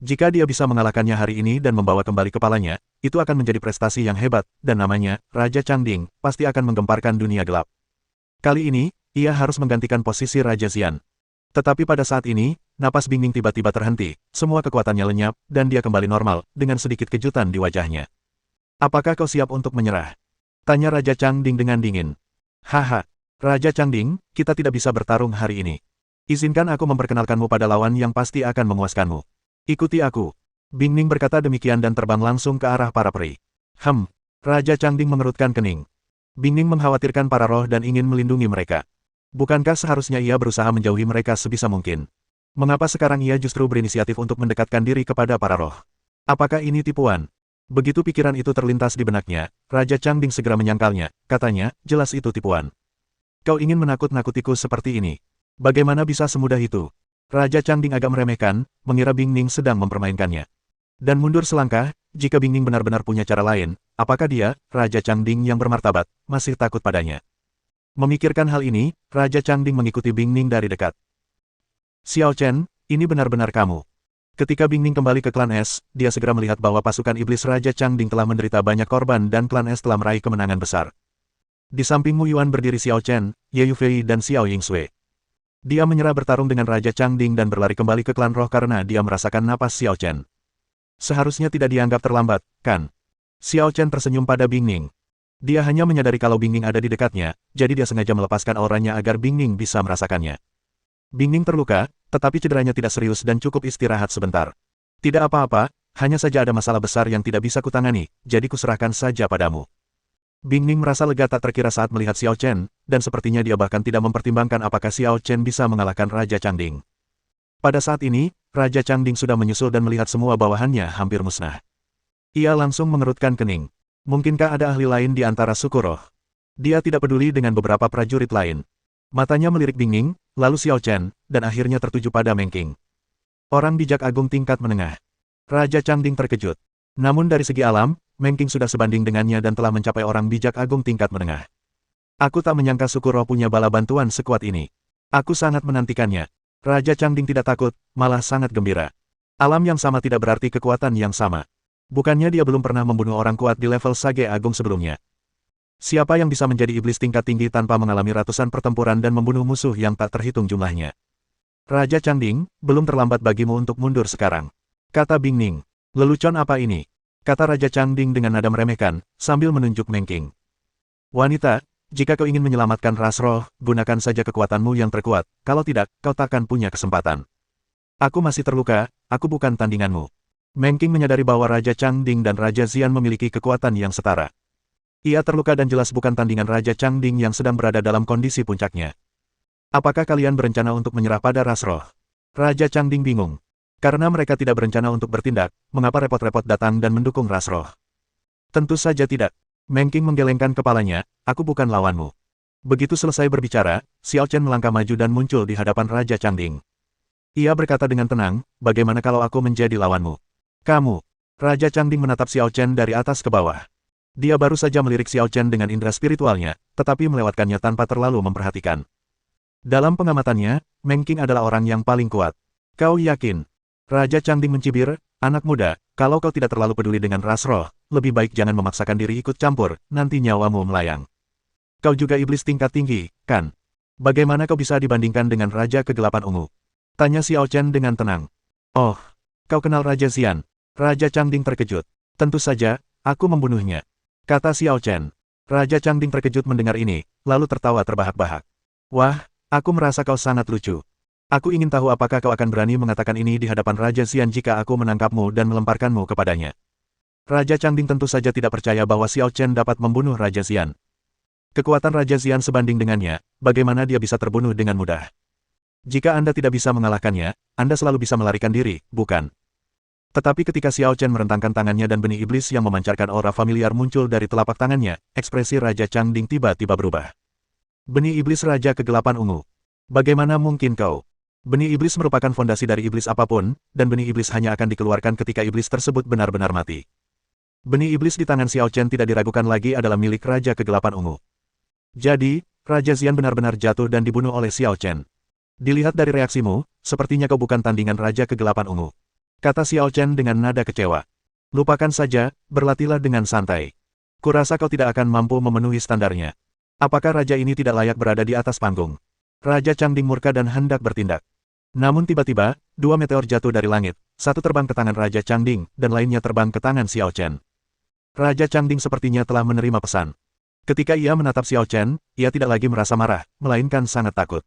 S1: Jika dia bisa mengalahkannya hari ini dan membawa kembali kepalanya, itu akan menjadi prestasi yang hebat, dan namanya, Raja Changding, pasti akan menggemparkan dunia gelap. Kali ini, ia harus menggantikan posisi Raja Xian. Tetapi pada saat ini, napas Bingning tiba-tiba terhenti, semua kekuatannya lenyap, dan dia kembali normal, dengan sedikit kejutan di wajahnya. Apakah kau siap untuk menyerah? Tanya Raja Changding dengan dingin. Haha, Raja Changding, kita tidak bisa bertarung hari ini. Izinkan aku memperkenalkanmu pada lawan yang pasti akan memuaskanmu. Ikuti aku. Bingning berkata demikian dan terbang langsung ke arah para peri. Raja Changding mengerutkan kening. Bingning mengkhawatirkan para roh dan ingin melindungi mereka. Bukankah seharusnya ia berusaha menjauhi mereka sebisa mungkin? Mengapa sekarang ia justru berinisiatif untuk mendekatkan diri kepada para roh? Apakah ini tipuan? Begitu pikiran itu terlintas di benaknya, Raja Changding segera menyangkalnya, katanya, jelas itu tipuan. Kau ingin menakut-nakutiku seperti ini. Bagaimana bisa semudah itu? Raja Changding agak meremehkan, mengira Bingning sedang mempermainkannya. Dan mundur selangkah, jika Bingning benar-benar punya cara lain, apakah dia, Raja Changding yang bermartabat, masih takut padanya? Memikirkan hal ini, Raja Changding mengikuti Bingning dari dekat. Xiao Chen, ini benar-benar kamu. Ketika Bingning kembali ke klan Es, dia segera melihat bahwa pasukan iblis Raja Changding telah menderita banyak korban dan klan Es telah meraih kemenangan besar. Di samping Mu Yuan berdiri Xiao Chen, Ye Yufei dan Xiao Yingsui. Dia menyerah bertarung dengan Raja Changding dan berlari kembali ke klan roh karena dia merasakan napas Xiao Chen. Seharusnya tidak dianggap terlambat, kan? Xiao Chen tersenyum pada Bing Ning. Dia hanya menyadari kalau Bing Ning ada di dekatnya, jadi dia sengaja melepaskan auranya agar Bing Ning bisa merasakannya. Bing Ning terluka, tetapi cederanya tidak serius dan cukup istirahat sebentar. Tidak apa-apa, hanya saja ada masalah besar yang tidak bisa kutangani, jadi kuserahkan saja padamu. Bing Ning merasa lega tak terkira saat melihat Xiao Chen, dan sepertinya dia bahkan tidak mempertimbangkan apakah Xiao Chen bisa mengalahkan Raja Changding. Pada saat ini, Raja Changding sudah menyusul dan melihat semua bawahannya hampir musnah. Ia langsung mengerutkan kening. Mungkinkah ada ahli lain di antara suku roh? Dia tidak peduli dengan beberapa prajurit lain. Matanya melirik Bing Ning, lalu Xiao Chen, dan akhirnya tertuju pada Meng Qing. Orang bijak agung tingkat menengah. Raja Changding terkejut. Namun dari segi alam, Meng Qing sudah sebanding dengannya dan telah mencapai orang bijak agung tingkat menengah. Aku tak menyangka suku roh punya bala bantuan sekuat ini. Aku sangat menantikannya. Raja Changding tidak takut, malah sangat gembira. Alam yang sama tidak berarti kekuatan yang sama. Bukannya dia belum pernah membunuh orang kuat di level Sage Agung sebelumnya. Siapa yang bisa menjadi iblis tingkat tinggi tanpa mengalami ratusan pertempuran dan membunuh musuh yang tak terhitung jumlahnya? Raja Changding, belum terlambat bagimu untuk mundur sekarang. Kata Bing Ning. Lelucon apa ini? Kata Raja Changding dengan nada meremehkan, sambil menunjuk Meng Qing. Wanita, jika kau ingin menyelamatkan ras roh, gunakan saja kekuatanmu yang terkuat, kalau tidak, kau takkan punya kesempatan. Aku masih terluka, aku bukan tandinganmu. Meng Qing menyadari bahwa Raja Changding dan Raja Xian memiliki kekuatan yang setara. Ia terluka dan jelas bukan tandingan Raja Changding yang sedang berada dalam kondisi puncaknya. Apakah kalian berencana untuk menyerah pada ras roh? Raja Changding bingung. Karena mereka tidak berencana untuk bertindak, mengapa repot-repot datang dan mendukung ras roh? Tentu saja tidak. Meng Qing menggelengkan kepalanya, aku bukan lawanmu. Begitu selesai berbicara, Xiao Chen melangkah maju dan muncul di hadapan Raja Changding. Ia berkata dengan tenang, bagaimana kalau aku menjadi lawanmu? Kamu. Raja Changding menatap Xiao Chen dari atas ke bawah. Dia baru saja melirik Xiao Chen dengan indera spiritualnya, tetapi melewatkannya tanpa terlalu memperhatikan. Dalam pengamatannya, Meng Qing adalah orang yang paling kuat. Kau yakin? Raja Changding mencibir, anak muda, kalau kau tidak terlalu peduli dengan ras roh, lebih baik jangan memaksakan diri ikut campur, nanti nyawamu melayang. Kau juga iblis tingkat tinggi, kan? Bagaimana kau bisa dibandingkan dengan Raja Kegelapan Ungu? Tanya Xiao Chen dengan tenang. Oh, kau kenal Raja Xian? Raja Changding terkejut. Tentu saja, aku membunuhnya. Kata Xiao Chen. Raja Changding terkejut mendengar ini, lalu tertawa terbahak-bahak. Wah, aku merasa kau sangat lucu. Aku ingin tahu apakah kau akan berani mengatakan ini di hadapan Raja Xian jika aku menangkapmu dan melemparkanmu kepadanya. Raja Changding tentu saja tidak percaya bahwa Xiao Chen dapat membunuh Raja Xian. Kekuatan Raja Xian sebanding dengannya, bagaimana dia bisa terbunuh dengan mudah? Jika Anda tidak bisa mengalahkannya, Anda selalu bisa melarikan diri, bukan? Tetapi ketika Xiao Chen merentangkan tangannya dan benih iblis yang memancarkan aura familiar muncul dari telapak tangannya, ekspresi Raja Changding tiba-tiba berubah. Benih iblis Raja Kegelapan Ungu. Bagaimana mungkin kau? Benih iblis merupakan fondasi dari iblis apapun, dan benih iblis hanya akan dikeluarkan ketika iblis tersebut benar-benar mati. Benih iblis di tangan Xiao Chen tidak diragukan lagi adalah milik Raja Kegelapan Ungu. Jadi, Raja Xian benar-benar jatuh dan dibunuh oleh Xiao Chen. Dilihat dari reaksimu, sepertinya kau bukan tandingan Raja Kegelapan Ungu. Kata Xiao Chen dengan nada kecewa. Lupakan saja, berlatihlah dengan santai. Kurasa kau tidak akan mampu memenuhi standarnya. Apakah raja ini tidak layak berada di atas panggung? Raja Changding murka dan hendak bertindak. Namun tiba-tiba, dua meteor jatuh dari langit, satu terbang ke tangan Raja Changding, dan lainnya terbang ke tangan Xiao Chen. Raja Changding sepertinya telah menerima pesan. Ketika ia menatap Xiao Chen, ia tidak lagi merasa marah, melainkan sangat takut.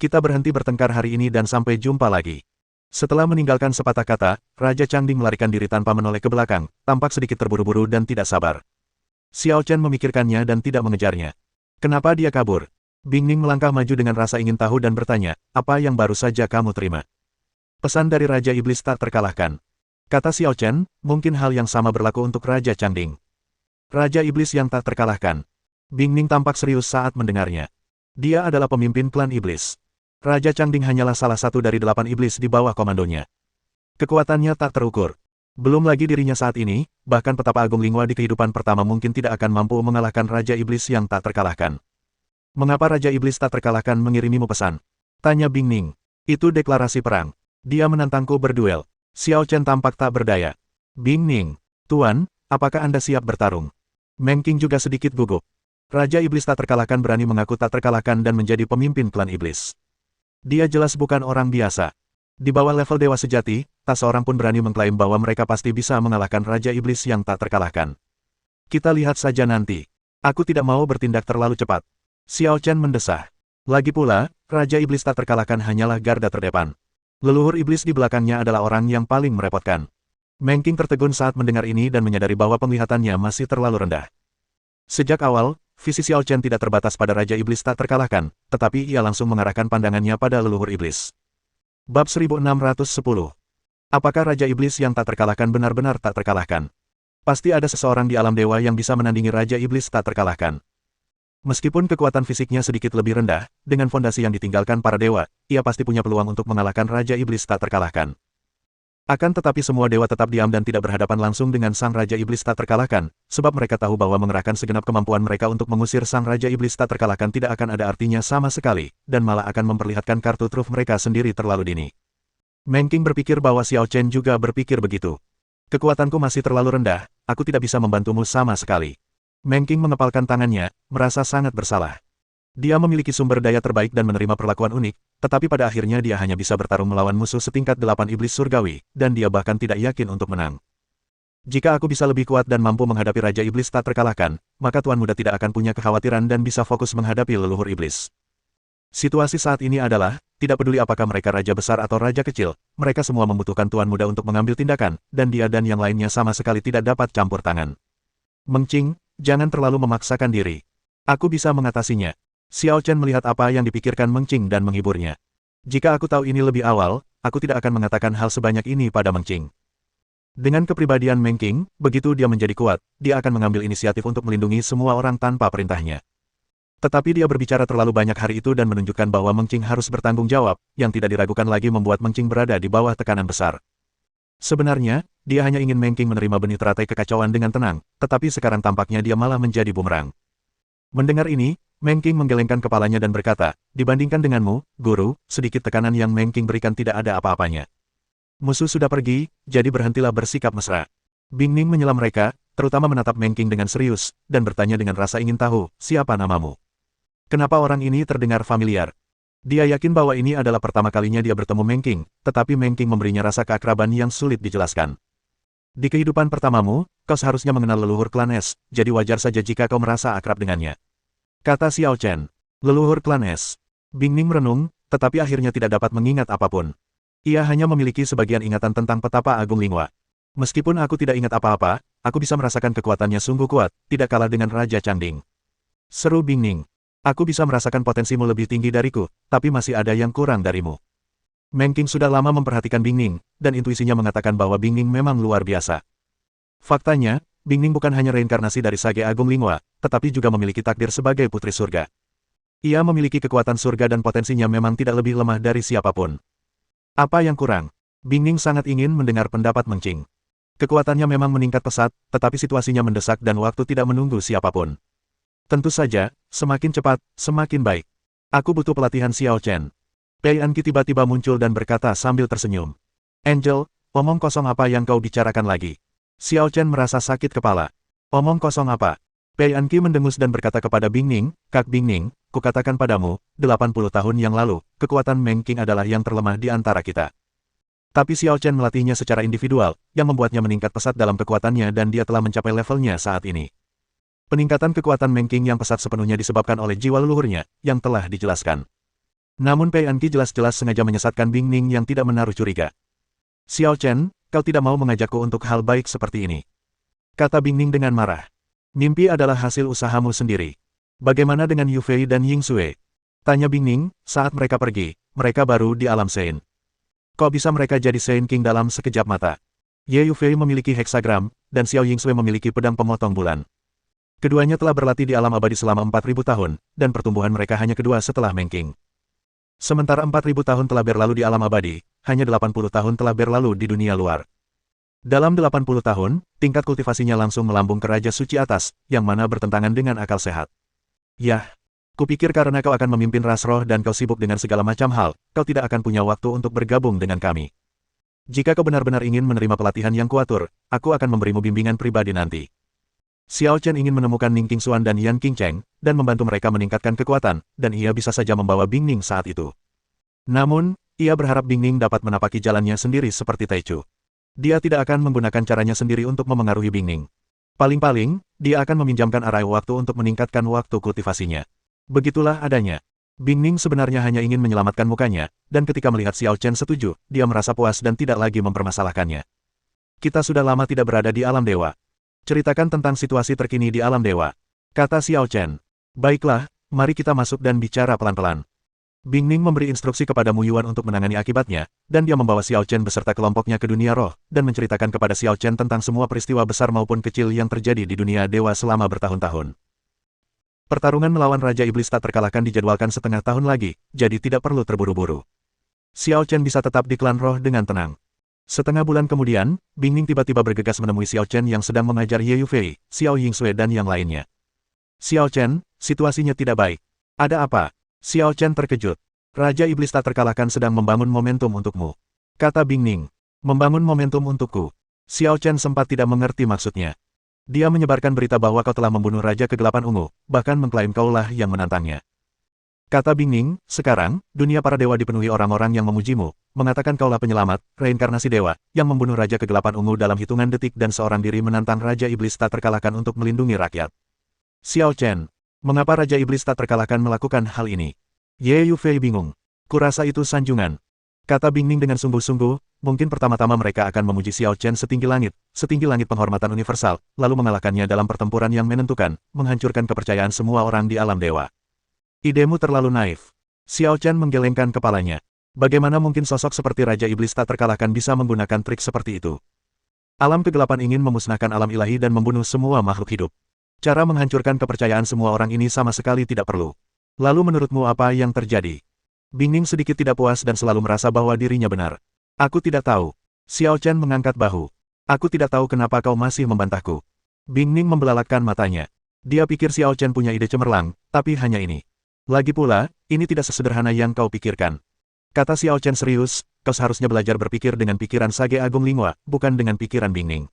S1: Kita berhenti bertengkar hari ini dan sampai jumpa lagi. Setelah meninggalkan sepatah kata, Raja Changding melarikan diri tanpa menoleh ke belakang, tampak sedikit terburu-buru dan tidak sabar. Xiao Chen memikirkannya dan tidak mengejarnya. Kenapa dia kabur? Bing Ning melangkah maju dengan rasa ingin tahu dan bertanya, apa yang baru saja kamu terima? Pesan dari Raja Iblis tak terkalahkan. Kata Xiao Chen, mungkin hal yang sama berlaku untuk Raja Changding. Raja Iblis yang tak terkalahkan. Bing Ning tampak serius saat mendengarnya. Dia adalah pemimpin klan Iblis. Raja Changding hanyalah salah satu dari 8 iblis di bawah komandonya. Kekuatannya tak terukur. Belum lagi dirinya saat ini, bahkan petapa Agung Lingua di kehidupan pertama mungkin tidak akan mampu mengalahkan Raja Iblis yang tak terkalahkan. Mengapa Raja Iblis tak terkalahkan mengirimimu pesan? Tanya Bing Ning. Itu deklarasi perang. Dia menantangku berduel. Xiao Chen tampak tak berdaya. Bing Ning. Tuan, apakah Anda siap bertarung? Meng Qing juga sedikit gugup. Raja Iblis tak terkalahkan berani mengaku tak terkalahkan dan menjadi pemimpin klan Iblis. Dia jelas bukan orang biasa. Di bawah level dewa sejati, tak seorang pun berani mengklaim bahwa mereka pasti bisa mengalahkan Raja Iblis yang tak terkalahkan. Kita lihat saja nanti. Aku tidak mau bertindak terlalu cepat. Xiao Chen mendesah. Lagi pula, Raja Iblis tak terkalahkan hanyalah garda terdepan. Leluhur iblis di belakangnya adalah orang yang paling merepotkan. Meng Qing tertegun saat mendengar ini dan menyadari bahwa penglihatannya masih terlalu rendah. Sejak awal, visi Xiao Chen tidak terbatas pada Raja Iblis tak terkalahkan, tetapi ia langsung mengarahkan pandangannya pada leluhur iblis. Bab 1610. Apakah Raja Iblis yang tak terkalahkan benar-benar tak terkalahkan? Pasti ada seseorang di alam dewa yang bisa menandingi Raja Iblis tak terkalahkan. Meskipun kekuatan fisiknya sedikit lebih rendah, dengan fondasi yang ditinggalkan para dewa, ia pasti punya peluang untuk mengalahkan Raja Iblis tak terkalahkan. Akan tetapi semua dewa tetap diam dan tidak berhadapan langsung dengan Sang Raja Iblis tak terkalahkan, sebab mereka tahu bahwa mengerahkan segenap kemampuan mereka untuk mengusir Sang Raja Iblis tak terkalahkan tidak akan ada artinya sama sekali, dan malah akan memperlihatkan kartu truf mereka sendiri terlalu dini. Meng Qing berpikir bahwa Xiao Chen juga berpikir begitu. Kekuatanku masih terlalu rendah, aku tidak bisa membantumu sama sekali. Meng Qing mengepalkan tangannya, merasa sangat bersalah. Dia memiliki sumber daya terbaik dan menerima perlakuan unik, tetapi pada akhirnya dia hanya bisa bertarung melawan musuh setingkat 8 iblis surgawi, dan dia bahkan tidak yakin untuk menang. Jika aku bisa lebih kuat dan mampu menghadapi Raja Iblis tak terkalahkan, maka Tuan Muda tidak akan punya kekhawatiran dan bisa fokus menghadapi leluhur iblis. Situasi saat ini adalah, tidak peduli apakah mereka raja besar atau raja kecil, mereka semua membutuhkan Tuan Muda untuk mengambil tindakan, dan dia dan yang lainnya sama sekali tidak dapat campur tangan. Meng Qing, jangan terlalu memaksakan diri. Aku bisa mengatasinya. Xiao Chen melihat apa yang dipikirkan Meng Qing dan menghiburnya. Jika aku tahu ini lebih awal, aku tidak akan mengatakan hal sebanyak ini pada Meng Qing. Dengan kepribadian Meng Qing, begitu dia menjadi kuat, dia akan mengambil inisiatif untuk melindungi semua orang tanpa perintahnya. Tetapi dia berbicara terlalu banyak hari itu dan menunjukkan bahwa Meng Qing harus bertanggung jawab, yang tidak diragukan lagi membuat Meng Qing berada di bawah tekanan besar. Sebenarnya, dia hanya ingin Meng Qing menerima benih teratai kekacauan dengan tenang, tetapi sekarang tampaknya dia malah menjadi bumerang. Mendengar ini, Meng Qing menggelengkan kepalanya dan berkata, dibandingkan denganmu, guru, sedikit tekanan yang Meng Qing berikan tidak ada apa-apanya. Musuh sudah pergi, jadi berhentilah bersikap mesra. Bing Ning menyela mereka, terutama menatap Meng Qing dengan serius, dan bertanya dengan rasa ingin tahu, siapa namamu? Kenapa orang ini terdengar familiar? Dia yakin bahwa ini adalah pertama kalinya dia bertemu Meng Qing, tetapi Meng Qing memberinya rasa keakraban yang sulit dijelaskan. Di kehidupan pertamamu, kau seharusnya mengenal leluhur klan Es, jadi wajar saja jika kau merasa akrab dengannya. Kata Xiao Chen. Leluhur klan Es. Bing Ning merenung, tetapi akhirnya tidak dapat mengingat apapun. Ia hanya memiliki sebagian ingatan tentang petapa Agung Lingua. Meskipun aku tidak ingat apa-apa, aku bisa merasakan kekuatannya sungguh kuat, tidak kalah dengan Raja Changding. Seru Bing Ning. Aku bisa merasakan potensimu lebih tinggi dariku, tapi masih ada yang kurang darimu. Meng Qing sudah lama memperhatikan Bing Ning, dan intuisinya mengatakan bahwa Bing Ning memang luar biasa. Faktanya, Bing Ning bukan hanya reinkarnasi dari Sage Agung Lingua, tetapi juga memiliki takdir sebagai putri surga. Ia memiliki kekuatan surga dan potensinya memang tidak lebih lemah dari siapapun. Apa yang kurang? Bing Ning sangat ingin mendengar pendapat Meng Qing. Kekuatannya memang meningkat pesat, tetapi situasinya mendesak dan waktu tidak menunggu siapapun. Tentu saja, semakin cepat, semakin baik. Aku butuh pelatihan Xiao Chen. Pei Anqi tiba-tiba muncul dan berkata sambil tersenyum. Angel, omong kosong apa yang kau bicarakan lagi? Xiao Chen merasa sakit kepala. Omong kosong apa? Pei Anqi mendengus dan berkata kepada Bing Ning, Kak Bing Ning, kukatakan padamu, 80 tahun yang lalu, kekuatan Meng Qing adalah yang terlemah di antara kita. Tapi Xiao Chen melatihnya secara individual, yang membuatnya meningkat pesat dalam kekuatannya dan dia telah mencapai levelnya saat ini. Peningkatan kekuatan Meng Qing yang pesat sepenuhnya disebabkan oleh jiwa leluhurnya, yang telah dijelaskan. Namun Pei Anqi jelas-jelas sengaja menyesatkan Bing Ning yang tidak menaruh curiga. Xiao Chen, kau tidak mau mengajakku untuk hal baik seperti ini. Kata Bing Ning dengan marah. Mimpi adalah hasil usahamu sendiri. Bagaimana dengan Yu Fei dan Ying Sui? Tanya Bing Ning, saat mereka pergi, mereka baru di alam Sein. Kok bisa mereka jadi Sein King dalam sekejap mata? Ye Yu Fei memiliki heksagram, dan Xiao Ying Sui memiliki pedang pemotong bulan. Keduanya telah berlatih di alam abadi selama 4.000 tahun, dan pertumbuhan mereka hanya kedua setelah Meng Qing. Sementara 4.000 tahun telah berlalu di alam abadi, hanya 80 tahun telah berlalu di dunia luar. Dalam 80 tahun, tingkat kultivasinya langsung melambung ke Raja Suci atas, yang mana bertentangan dengan akal sehat. Yah, kupikir karena kau akan memimpin ras roh dan kau sibuk dengan segala macam hal, kau tidak akan punya waktu untuk bergabung dengan kami. Jika kau benar-benar ingin menerima pelatihan yang kuatur, aku akan memberimu bimbingan pribadi nanti. Xiao Chen ingin menemukan Ning Qingxuan dan Yan Qingcheng, dan membantu mereka meningkatkan kekuatan, dan ia bisa saja membawa Bing Ning saat itu. Namun, ia berharap Bingning dapat menapaki jalannya sendiri seperti Taichu. Dia tidak akan menggunakan caranya sendiri untuk memengaruhi Bingning. Paling-paling, dia akan meminjamkan arai waktu untuk meningkatkan waktu kultivasinya. Begitulah adanya. Bingning sebenarnya hanya ingin menyelamatkan mukanya, dan ketika melihat Xiao Chen setuju, dia merasa puas dan tidak lagi mempermasalahkannya. Kita sudah lama tidak berada di alam dewa. Ceritakan tentang situasi terkini di alam dewa, kata Xiao Chen. Baiklah, mari kita masuk dan bicara pelan-pelan. Bingning memberi instruksi kepada Mu Yuan untuk menangani akibatnya, dan dia membawa Xiao Chen beserta kelompoknya ke dunia roh, dan menceritakan kepada Xiao Chen tentang semua peristiwa besar maupun kecil yang terjadi di dunia dewa selama bertahun-tahun. Pertarungan melawan Raja Iblis tak terkalahkan dijadwalkan setengah tahun lagi, jadi tidak perlu terburu-buru. Xiao Chen bisa tetap di klan roh dengan tenang. Setengah bulan kemudian, Bingning tiba-tiba bergegas menemui Xiao Chen yang sedang mengajar Ye Yufei, Xiao Yingsui dan yang lainnya. Xiao Chen, situasinya tidak baik. Ada apa? Xiao Chen terkejut. Raja Iblis tak terkalahkan sedang membangun momentum untukmu, kata Bingning. Membangun momentum untukku. Xiao Chen sempat tidak mengerti maksudnya. Dia menyebarkan berita bahwa kau telah membunuh Raja Kegelapan Ungu, bahkan mengklaim kaulah yang menantangnya. Kata Bingning, sekarang, dunia para dewa dipenuhi orang-orang yang memujimu, mengatakan kaulah penyelamat, reinkarnasi dewa, yang membunuh Raja Kegelapan Ungu dalam hitungan detik dan seorang diri menantang Raja Iblis tak terkalahkan untuk melindungi rakyat. Xiao Chen, mengapa Raja Iblis tak terkalahkan melakukan hal ini? Ye Yufei bingung. Kurasa itu sanjungan. Kata Bingning dengan sungguh-sungguh, mungkin pertama-tama mereka akan memuji Xiao Chen setinggi langit penghormatan universal, lalu mengalahkannya dalam pertempuran yang menentukan, menghancurkan kepercayaan semua orang di alam dewa. Idemu terlalu naif. Xiao Chen menggelengkan kepalanya. Bagaimana mungkin sosok seperti Raja Iblis tak terkalahkan bisa menggunakan trik seperti itu? Alam kegelapan ingin memusnahkan alam ilahi dan membunuh semua makhluk hidup. Cara menghancurkan kepercayaan semua orang ini sama sekali tidak perlu. Lalu menurutmu apa yang terjadi? Bingning sedikit tidak puas dan selalu merasa bahwa dirinya benar. Aku tidak tahu. Xiao Chen mengangkat bahu. Aku tidak tahu kenapa kau masih membantahku. Bingning membelalakan matanya. Dia pikir Xiao Chen punya ide cemerlang, tapi hanya ini. Lagi pula, ini tidak sesederhana yang kau pikirkan. Kata Xiao Chen serius, kau seharusnya belajar berpikir dengan pikiran Sage Agung Lingua, bukan dengan pikiran Bingning.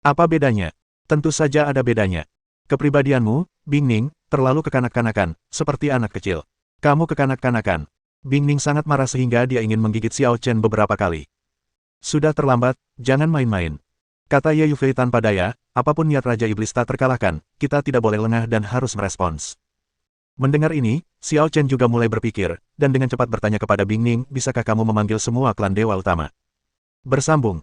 S1: Apa bedanya? Tentu saja ada bedanya. Kepribadianmu, Bingning, terlalu kekanak-kanakan, seperti anak kecil. Kamu kekanak-kanakan. Bingning sangat marah sehingga dia ingin menggigit Xiao Chen beberapa kali. Sudah terlambat, jangan main-main. Kata Ye Yufei tanpa daya, apapun niat Raja Iblis tak terkalahkan, kita tidak boleh lengah dan harus merespons. Mendengar ini, Xiao Chen juga mulai berpikir, dan dengan cepat bertanya kepada Bingning, bisakah kamu memanggil semua klan dewa utama? Bersambung.